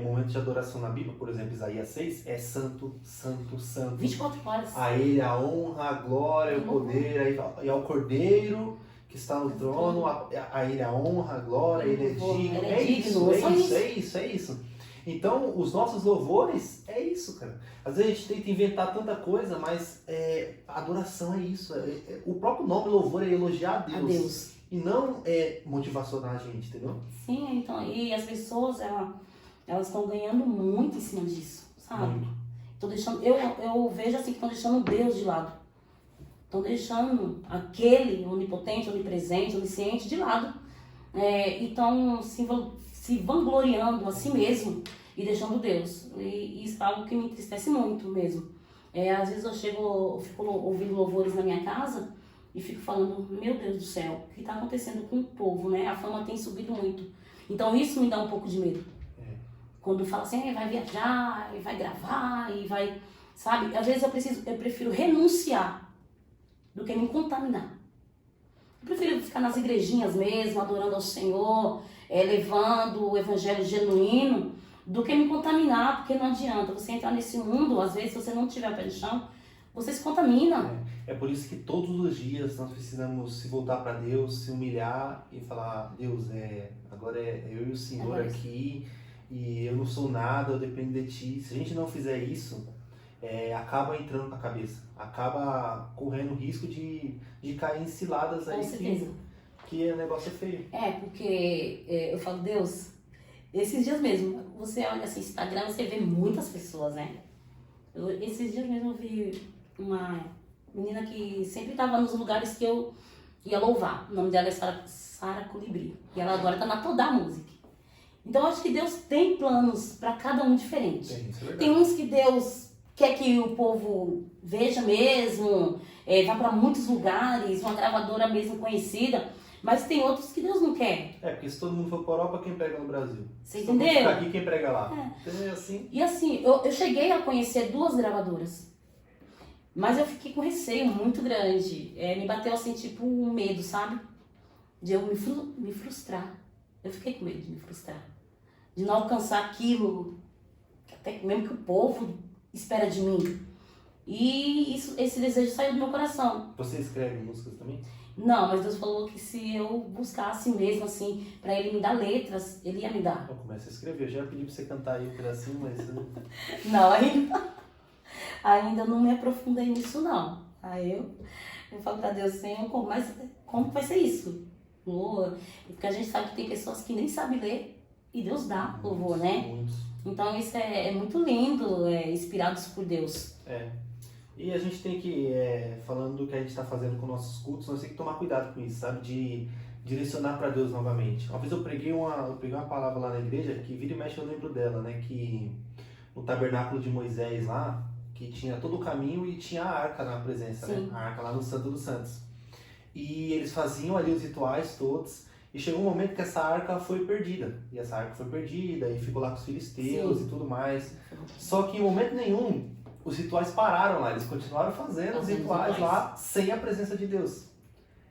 momento de adoração na Bíblia, por exemplo, Isaías 6, é santo, santo, santo. 24 horas. A Ele a honra, a glória, o poder, e ao Cordeiro que está no trono, a Ele a honra, a glória, Ele é digno. É isso. Então, os nossos louvores é isso, cara. Às vezes a gente tenta inventar tanta coisa, mas a adoração é isso. O próprio nome louvor é elogiar a Deus. E não motivacionar a gente, entendeu? Sim, então, e as pessoas, elas estão ganhando muito em cima disso, sabe? Muito. Eu vejo assim que estão deixando Deus de lado. Estão deixando aquele onipotente, onipresente, onisciente de lado. E estão se vangloriando a si mesmo e deixando Deus. E isso é algo que me entristece muito mesmo. Às vezes eu fico ouvindo louvores na minha casa e fico falando, meu Deus do céu, o que está acontecendo com o povo, né? A fama tem subido muito. Então isso me dá um pouco de medo. Quando fala assim, vai viajar, e vai gravar, e vai... Sabe? Às vezes eu prefiro renunciar do que me contaminar. Eu prefiro ficar nas igrejinhas mesmo, adorando ao Senhor, levando o evangelho genuíno, do que me contaminar, porque não adianta. Você entrar nesse mundo, às vezes, se você não tiver pé no chão, você se contamina. É por isso que todos os dias nós precisamos se voltar para Deus, se humilhar e falar, Deus, agora eu e o Senhor aqui, e eu não sou nada, eu dependo de Ti. Se a gente não fizer isso, acaba entrando na cabeça, acaba correndo risco de cair em ciladas aí. Com certeza. Que o negócio é feio. Porque eu falo, Deus, esses dias mesmo, você olha assim, Instagram, você vê muitas pessoas, né? Esses dias mesmo eu vi uma menina que sempre estava nos lugares que eu ia louvar. O nome dela é Sara Colibri. E ela agora está na Toda Música. Então eu acho que Deus tem planos para cada um diferente. Tem uns que Deus quer que o povo veja mesmo, vá para muitos lugares, uma gravadora mesmo conhecida. Mas tem outros que Deus não quer. Porque se todo mundo for para a Europa, quem prega no Brasil? Você entendeu? Se aqui, quem prega lá? Então, assim... E assim, eu cheguei a conhecer 2 gravadoras. Mas eu fiquei com receio muito grande. Me bateu assim, tipo, um medo, sabe? De eu me frustrar. Eu fiquei com medo de me frustrar. De não alcançar aquilo, até mesmo que o povo espera de mim. E esse desejo saiu do meu coração. Você escreve músicas também? Não, mas Deus falou que se eu buscasse mesmo, assim, pra Ele me dar letras, Ele ia me dar. Eu começo a escrever, eu já pedi pra você cantar aí um pedacinho, mas... Não, ainda não me aprofundei nisso, não. Aí eu falo pra Deus, Senhor, como vai ser isso? Porque a gente sabe que tem pessoas que nem sabem ler e Deus dá louvor, né? Muitos. Então isso é muito lindo, inspirados por Deus. E a gente tem que, falando do que a gente está fazendo com nossos cultos, nós temos que tomar cuidado com isso, sabe? De direcionar para Deus novamente. Uma vez eu peguei uma palavra lá na igreja, que vira e mexe eu lembro dela, né? Que no tabernáculo de Moisés lá, que tinha todo o caminho e tinha a arca na presença, né? A arca lá no Santo dos Santos. E eles faziam ali os rituais todos, e chegou um momento que essa arca foi perdida. E essa arca foi perdida, e ficou lá com os filisteus e tudo mais. Só que em momento nenhum, os rituais pararam lá, eles continuaram fazendo os rituais lá, sem a presença de Deus.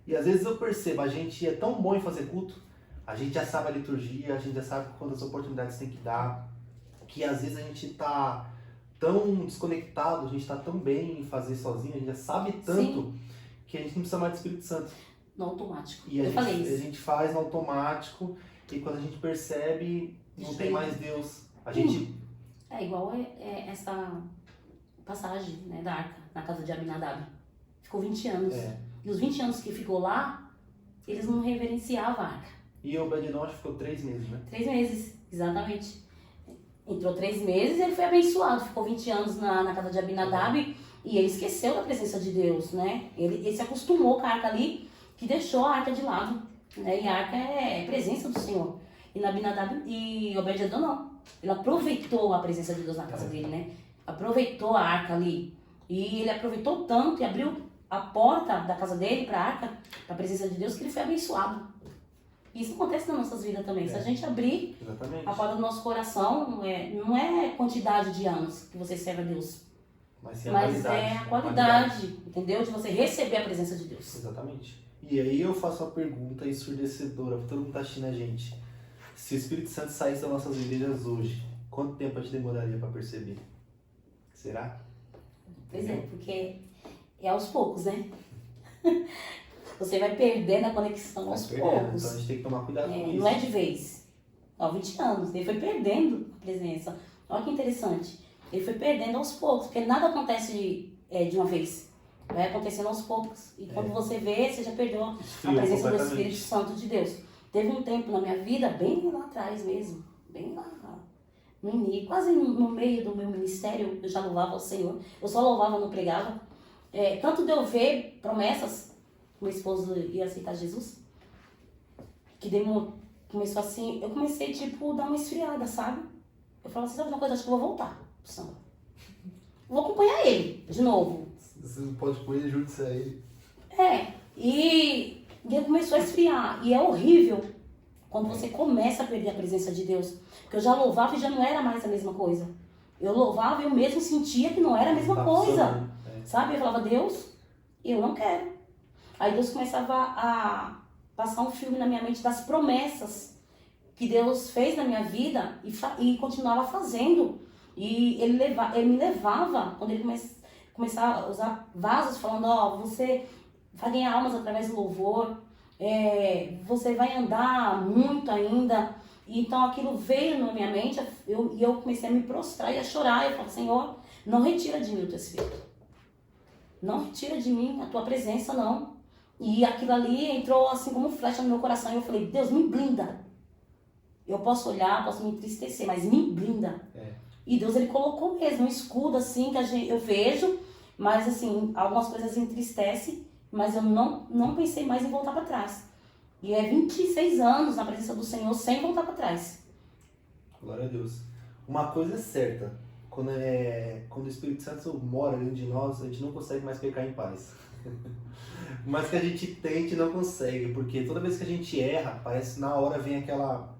E às vezes eu percebo, a gente é tão bom em fazer culto, a gente já sabe a liturgia, a gente já sabe quantas oportunidades tem que dar, que às vezes a gente tá tão desconectado, a gente tá tão bem em fazer sozinho, a gente já sabe tanto que a gente não precisa mais do Espírito Santo. No automático. E a gente faz no automático, e quando a gente percebe, não tem mais Deus. A gente... É igual essa passagem, né, da arca na casa de Abinadab. Ficou 20 anos. E os 20 anos que ficou lá, eles não reverenciavam a arca. E o Obed-Edom ficou 3 meses, né? 3 meses, exatamente. Entrou 3 meses e ele foi abençoado. Ficou 20 anos na casa de Abinadab e ele esqueceu da presença de Deus, né? Ele se acostumou com a arca ali, que deixou a arca de lado. Né? E a arca é presença do Senhor. E Abinadab e Obed-edom não. Ele aproveitou a presença de Deus na casa dele, né? Aproveitou a arca ali. E ele aproveitou tanto e abriu a porta da casa dele para a arca, para a presença de Deus, que ele foi abençoado. Isso acontece nas nossas vidas também. Se a gente abrir a porta do nosso coração, não é quantidade de anos que você serve a Deus. Mas sim Mas é a qualidade, entendeu? De você receber a presença de Deus. Exatamente. E aí eu faço uma pergunta ensurdecedora, todo mundo tá assistindo a gente. Se o Espírito Santo saísse das nossas igrejas hoje, quanto tempo a gente demoraria para perceber? Será? Pois é, porque é aos poucos, né? Você vai perdendo a conexão aos poucos. Então a gente tem que tomar cuidado com isso. Não é de vez. 20 anos. Ele foi perdendo a presença. Olha que interessante. Ele foi perdendo aos poucos, porque nada acontece de uma vez. Vai acontecendo aos poucos. E quando você vê, você já perdeu a presença do Espírito Santo de Deus. Teve um tempo na minha vida, bem lá atrás mesmo, bem lá, no início, quase no meio do meu ministério, eu já louvava ao Senhor. Eu só louvava, não pregava. Tanto de eu ver promessas, meu esposo ia aceitar Jesus, que começou assim, eu comecei tipo, dar uma esfriada, sabe? Eu falava assim, sabe uma coisa, acho que eu vou voltar pro samba. Vou acompanhar ele, de novo. Você não pode pôr ele junto a ele. E ele começou a esfriar. E é horrível quando você começa a perder a presença de Deus. Porque eu já louvava e já não era mais a mesma coisa. Eu louvava e eu mesmo sentia que não era a mesma coisa. Sabe? Eu falava, Deus, eu não quero. Aí Deus começava a passar um filme na minha mente das promessas que Deus fez na minha vida e continuava fazendo. E ele me levava, quando ele começava a usar vasos, falando, você vai ganhar almas através do louvor, você vai andar muito ainda. E então aquilo veio na minha mente e eu comecei a me prostrar e a chorar. Eu falei, Senhor, não retira de mim o teu Espírito. Não retira de mim a tua presença, não. E aquilo ali entrou assim como flecha no meu coração. E eu falei, Deus, me blinda. Eu posso olhar, posso me entristecer, mas me blinda. E Deus, ele colocou mesmo um escudo assim, que eu vejo, mas assim, algumas coisas entristecem, mas eu não pensei mais em voltar para trás. E 26 anos na presença do Senhor sem voltar para trás. Glória a Deus. Uma coisa é certa, quando o Espírito Santo mora dentro de nós, a gente não consegue mais pecar em paz. Mas que a gente tente, não consegue, porque toda vez que a gente erra, parece na hora vem aquela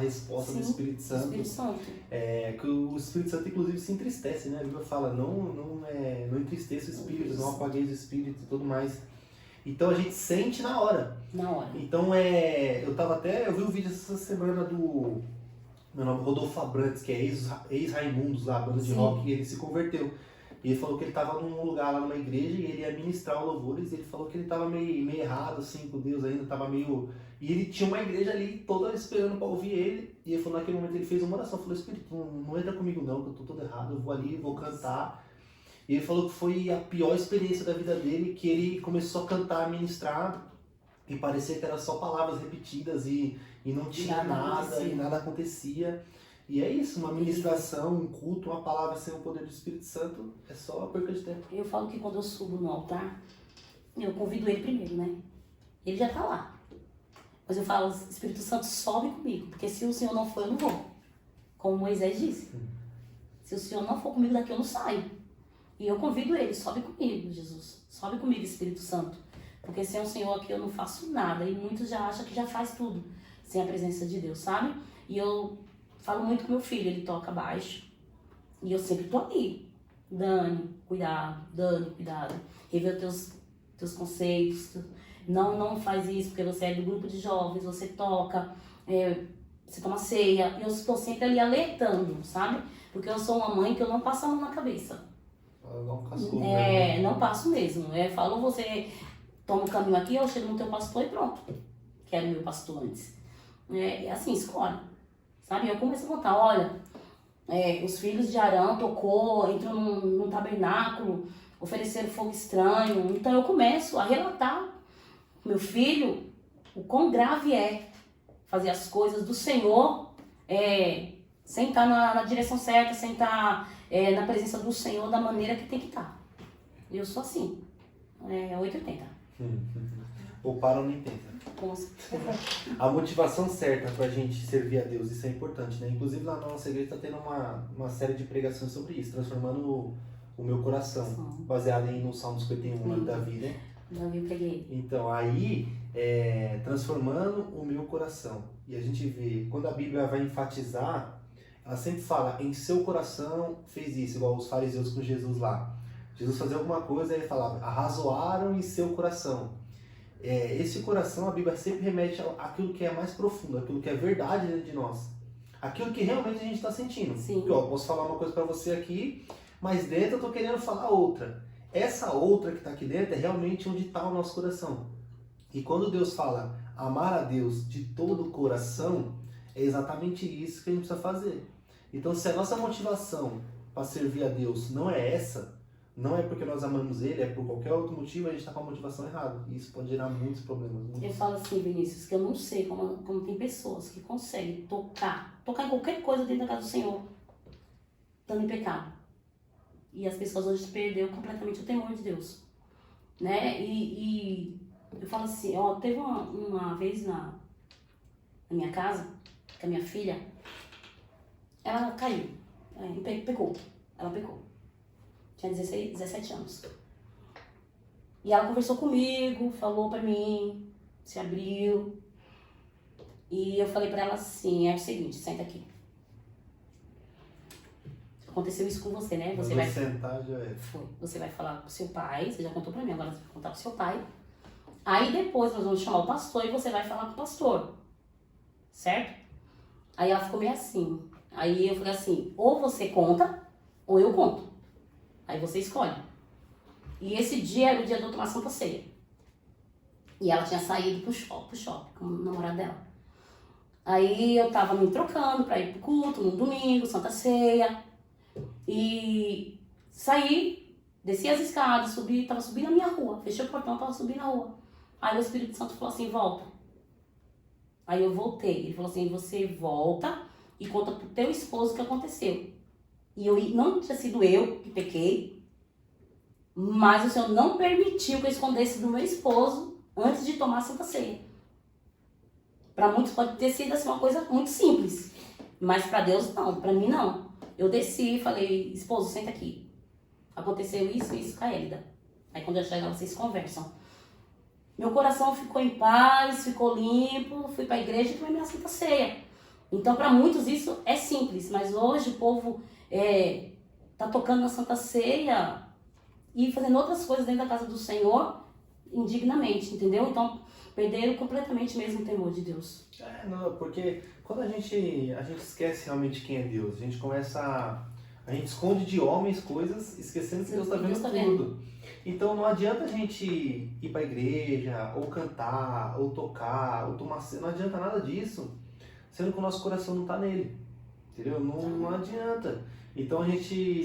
resposta do Espírito Santo. Espírito Santo. Que o Espírito Santo inclusive se entristece, né? A Bíblia fala, não entristeça o Espírito, não apagueis o Espírito e tudo mais. Então a gente sente na hora. Na hora. Então eu vi um vídeo essa semana do meu nome Rodolfo Abrantes, que é ex-Raimundos lá, banda de rock, e ele se converteu. E ele falou que ele estava num lugar lá numa igreja e ele ia ministrar louvores, e ele falou que ele estava meio errado assim com Deus ainda, estava meio... E ele tinha uma igreja ali toda esperando para ouvir ele, e ele falou, naquele momento ele fez uma oração, falou, Espírito, não entra comigo não, que eu tô todo errado, eu vou ali, vou cantar. E ele falou que foi a pior experiência da vida dele, que ele começou a cantar, a ministrar, e parecia que era só palavras repetidas e não tinha nada, e nada acontecia. E é isso, uma ministração, um culto, uma palavra sem o poder do Espírito Santo, é só uma perca de tempo. Eu falo que quando eu subo no altar, eu convido ele primeiro, né? Ele já tá lá. Mas eu falo, Espírito Santo, sobe comigo, porque se o Senhor não for, eu não vou. Como Moisés disse. Se o Senhor não for comigo daqui, eu não saio. E eu convido ele, sobe comigo, Jesus. Sobe comigo, Espírito Santo. Porque sem o Senhor aqui eu não faço nada. E muitos já acham que já faz tudo sem a presença de Deus, sabe? E eu falo muito com meu filho, ele toca baixo. E eu sempre tô ali. Dani, cuidado. Rever teus conceitos. Não faz isso porque você é do grupo de jovens, você toca, você toma ceia. Eu estou sempre ali alertando, sabe? Porque eu sou uma mãe que eu não passo a mão na cabeça. Não passo mesmo. Falo, você toma o caminho aqui, eu chego no teu pastor e pronto. Que era o meu pastor antes. É assim, escolhe. Sabe? Eu começo a contar, olha, os filhos de Arão entrou num tabernáculo, ofereceram fogo estranho. Então eu começo a relatar meu filho o quão grave é fazer as coisas do Senhor sem estar na direção certa, sem estar na presença do Senhor da maneira que tem que estar. Eu sou assim, 880. Ou para ou nem tenta. Com certeza. A motivação certa pra gente servir a Deus, isso é importante, né? Inclusive lá na nossa igreja tá tendo uma série de pregações sobre isso, transformando o meu coração, Sim. baseado no Salmo 51 lá de Davi, né? Davi, eu peguei. Então, aí, transformando o meu coração. E a gente vê, quando a Bíblia vai enfatizar, ela sempre fala, em seu coração fez isso, igual os fariseus com Jesus lá. Jesus fazia alguma coisa e ele falava, arrazoaram em seu coração. Esse coração, a Bíblia sempre remete àquilo que é mais profundo, àquilo que é verdade dentro de nós. Aquilo que realmente a gente está sentindo. Sim. Porque, posso falar uma coisa para você aqui, mas dentro eu estou querendo falar outra. Essa outra que está aqui dentro é realmente onde está o nosso coração. E quando Deus fala amar a Deus de todo o coração, é exatamente isso que a gente precisa fazer. Então, se a nossa motivação para servir a Deus não é essa, não é porque nós amamos Ele, é por qualquer outro motivo, a gente está com a motivação errada. E isso pode gerar muitos problemas. Eu falo assim, Vinícius, que eu não sei como tem pessoas que conseguem tocar em qualquer coisa dentro da casa do Senhor, estando em pecado. E as pessoas hoje perderam completamente o temor de Deus, né? E eu falo assim, teve uma vez na minha casa, que a minha filha, ela caiu, pecou, ela pecou. Tinha 17 anos. E ela conversou comigo, falou pra mim, se abriu. E eu falei pra ela assim, é o seguinte, senta aqui. Aconteceu isso com você, né? Você vai sentar, já é. Foi. Você vai falar pro seu pai, você já contou pra mim, agora você vai contar pro seu pai. Aí depois nós vamos chamar o pastor e você vai falar com o pastor. Certo? Aí ela ficou meio assim. Aí eu falei assim, ou você conta, ou eu conto. Aí você escolhe. E esse dia era o dia da tomar Santa Ceia. E ela tinha saído pro shopping com o namorado dela. Aí eu tava me trocando pra ir pro culto, no domingo, Santa Ceia. E saí, desci as escadas, tava subindo a minha rua. Fechei o portão, tava subindo a rua. Aí o Espírito Santo falou assim, volta. Aí eu voltei. Ele falou assim, você volta e conta pro teu esposo o que aconteceu. E não tinha sido eu que pequei, mas o Senhor não permitiu que eu escondesse do meu esposo antes de tomar a Santa Ceia. Para muitos pode ter sido assim, uma coisa muito simples, mas para Deus não, para mim não. Eu desci e falei, esposo, senta aqui. Aconteceu isso com a Hélida. Aí quando eu chego, vocês conversam. Meu coração ficou em paz, ficou limpo, fui para a igreja e tomei minha Santa Ceia. Então, para muitos isso é simples, mas hoje o povo tá tocando na Santa Ceia e fazendo outras coisas dentro da casa do Senhor indignamente, entendeu? Então, perderam completamente mesmo o temor de Deus. Não, porque quando a gente esquece realmente quem é Deus, a gente esconde de homens coisas, esquecendo que Deus está vendo tudo. Então não adianta a gente ir para a igreja, ou cantar, ou tocar, ou tomar ceia, não adianta nada disso, sendo que o nosso coração não está nele, entendeu? Não adianta. Então a gente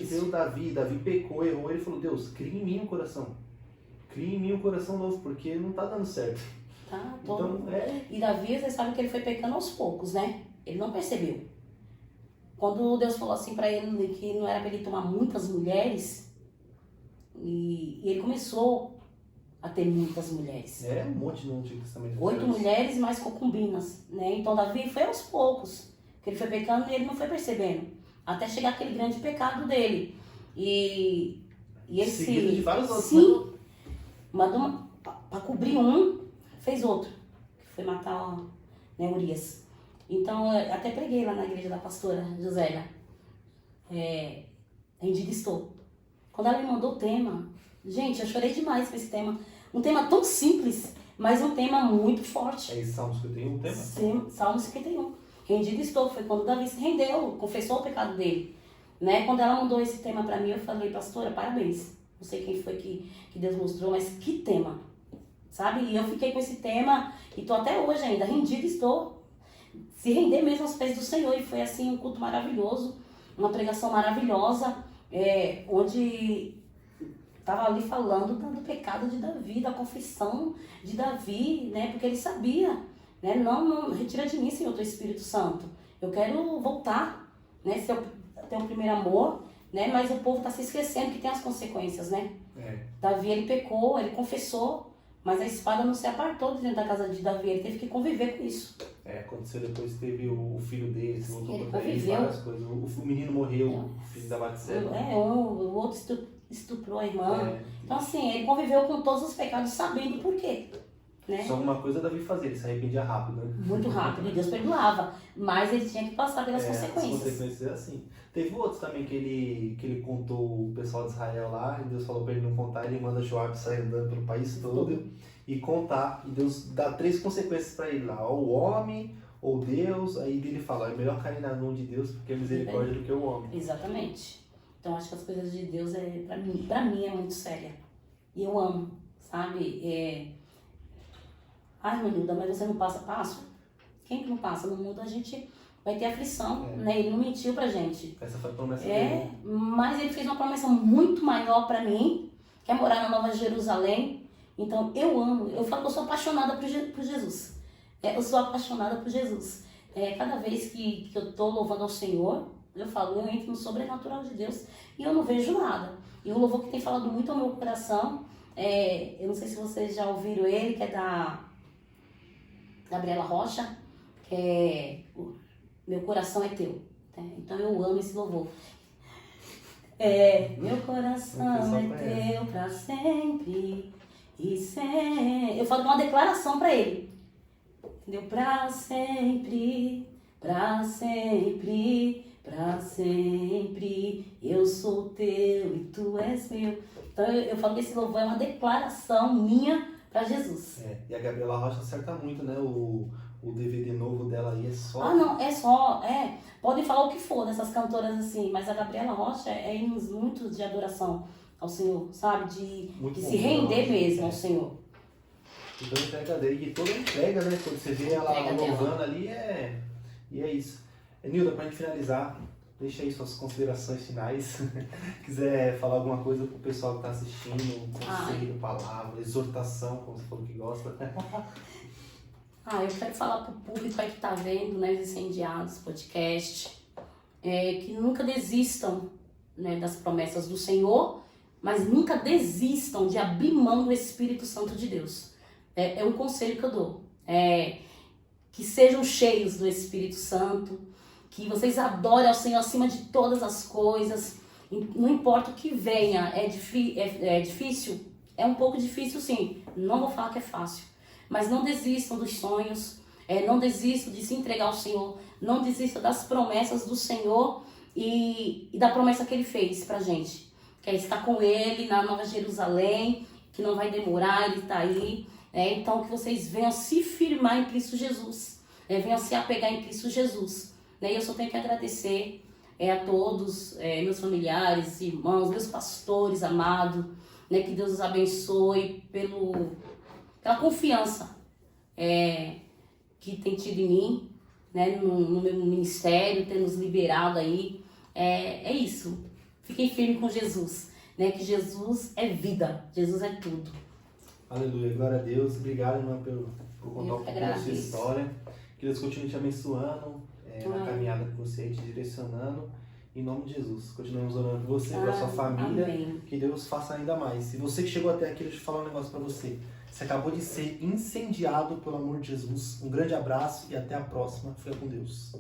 vê o Davi pecou, errou, ele falou, Deus, cria em mim um coração. Cria em mim um coração novo, porque não está dando certo. Então, E Davi, vocês sabem que ele foi pecando aos poucos, né? Ele não percebeu. Quando Deus falou assim pra ele que não era pra ele tomar muitas mulheres, e ele começou a ter muitas mulheres. Um monte no Antigo Testamento. 8 mulheres e mais concubinas, né? Então Davi foi aos poucos, que ele foi pecando e ele não foi percebendo. Até chegar aquele grande pecado dele. E ele seguido de vários outros. Sim, mandou para cobrir fez outro, que foi matar Urias. Então, eu até preguei lá na igreja da pastora Josélia. Rendida estou. Quando ela me mandou o tema, gente, eu chorei demais com esse tema. Um tema tão simples, mas um tema muito forte. É Salmo 51 o tema? Sim, Salmo 51. Rendida estou, foi quando Davi se rendeu, confessou o pecado dele. Né? Quando ela mandou esse tema para mim, eu falei, pastora, parabéns. Não sei quem foi que Deus mostrou, mas que tema. Sabe? E eu fiquei com esse tema e tô até hoje ainda, rendida estou. Se render mesmo aos pés do Senhor. E foi assim um culto maravilhoso, uma pregação maravilhosa, onde estava ali falando do pecado de Davi, da confissão de Davi, né? Porque ele sabia, né? Não retira de mim, Senhor, teu Espírito Santo. Eu quero voltar, né? Ter o primeiro amor, né? Mas o povo está se esquecendo que tem as consequências, né? Davi, ele pecou, ele confessou, Mas a espada não se apartou de dentro da casa de Davi, ele teve que conviver com isso. Aconteceu depois, teve o filho dele, se voltou Ele contra ele, conviveu. várias coisas. O menino morreu, o filho da Batseba. O outro estuprou a irmã. É. Então assim, ele conviveu com todos os pecados sabendo por quê. Né? Só uma coisa Davi fazia, ele se arrependia rápido, né? Muito rápido, e Deus perdoava. Mas ele tinha que passar pelas As consequências. consequências é assim. Teve outros também que ele contou o pessoal de Israel lá, e Deus falou pra ele não contar, ele manda Joab sair andando pelo país todo e contar. E Deus dá 3 consequências pra ele lá, ou o homem, ou Deus, aí ele fala, é melhor cair na mão de Deus porque é misericórdia do que o homem. Exatamente. Então acho que as coisas de Deus, pra mim é muito séria. E eu amo, sabe? Ai, Manilda, mas você não passa passo? Quem que não passa? No mundo a gente vai ter aflição, né? Ele não mentiu pra gente. Essa foi a promessa dele. Mas ele fez uma promessa muito maior pra mim, que é morar na Nova Jerusalém. Então eu amo, eu falo que eu sou apaixonada por Jesus. Eu sou apaixonada por Jesus. Cada vez que eu tô louvando ao Senhor, eu falo, eu entro no sobrenatural de Deus e eu não vejo nada. E o louvor que tem falado muito ao meu coração, eu não sei se vocês já ouviram ele, que é da Gabriela Rocha, que é Meu Coração é Teu. Então eu amo esse louvor. Meu coração é teu pra sempre e sempre. Eu falo uma declaração pra ele. Entendeu? Pra sempre, pra sempre, pra sempre. Eu sou teu e tu és meu. Então eu falo que esse louvor é uma declaração minha pra Jesus. E a Gabriela Rocha acerta muito, né? O DVD novo dela aí é só... Ah, não, é só, podem falar o que for dessas cantoras assim, mas a Gabriela Rocha é hinos muito de adoração ao Senhor, sabe? De se render mesmo ao Senhor. Então entrega dele, e toda entrega, né? Quando você vê ela louvando ali, e é isso. Nilda, pra gente finalizar, deixa aí suas considerações finais. Quiser falar alguma coisa pro pessoal que tá assistindo, conselho, palavra, exortação, como você falou que gosta. Eu quero falar pro público aí que tá vendo, né, os Incendiados, podcast, que nunca desistam, né, das promessas do Senhor, mas nunca desistam de abrir mão do Espírito Santo de Deus. É um conselho que eu dou. Que sejam cheios do Espírito Santo, que vocês adorem ao Senhor acima de todas as coisas, não importa o que venha, é difícil? É um pouco difícil sim, não vou falar que é fácil. Mas não desistam dos sonhos, não desistam de se entregar ao Senhor, não desistam das promessas do Senhor e da promessa que Ele fez pra gente. Que é estar com Ele na Nova Jerusalém, que não vai demorar, Ele tá aí. Então que vocês venham se firmar em Cristo Jesus, venham se apegar em Cristo Jesus. E eu só tenho que agradecer a todos, meus familiares, irmãos, meus pastores amados, que Deus os abençoe pela confiança que tem tido em mim, no meu ministério, ter nos liberado aí. É isso. Fiquem firmes com Jesus, que Jesus é vida, Jesus é tudo. Aleluia, glória a Deus. Obrigado, irmã, por contar um pouco da sua história. Que Deus continue te abençoando na caminhada com você, te direcionando. Em nome de Jesus. Continuamos orando por você, pela sua família. Amém. Que Deus faça ainda mais. E você que chegou até aqui, deixa eu falar um negócio pra você. Você acabou de ser incendiado pelo amor de Jesus. Um grande abraço e até a próxima. Fica com Deus.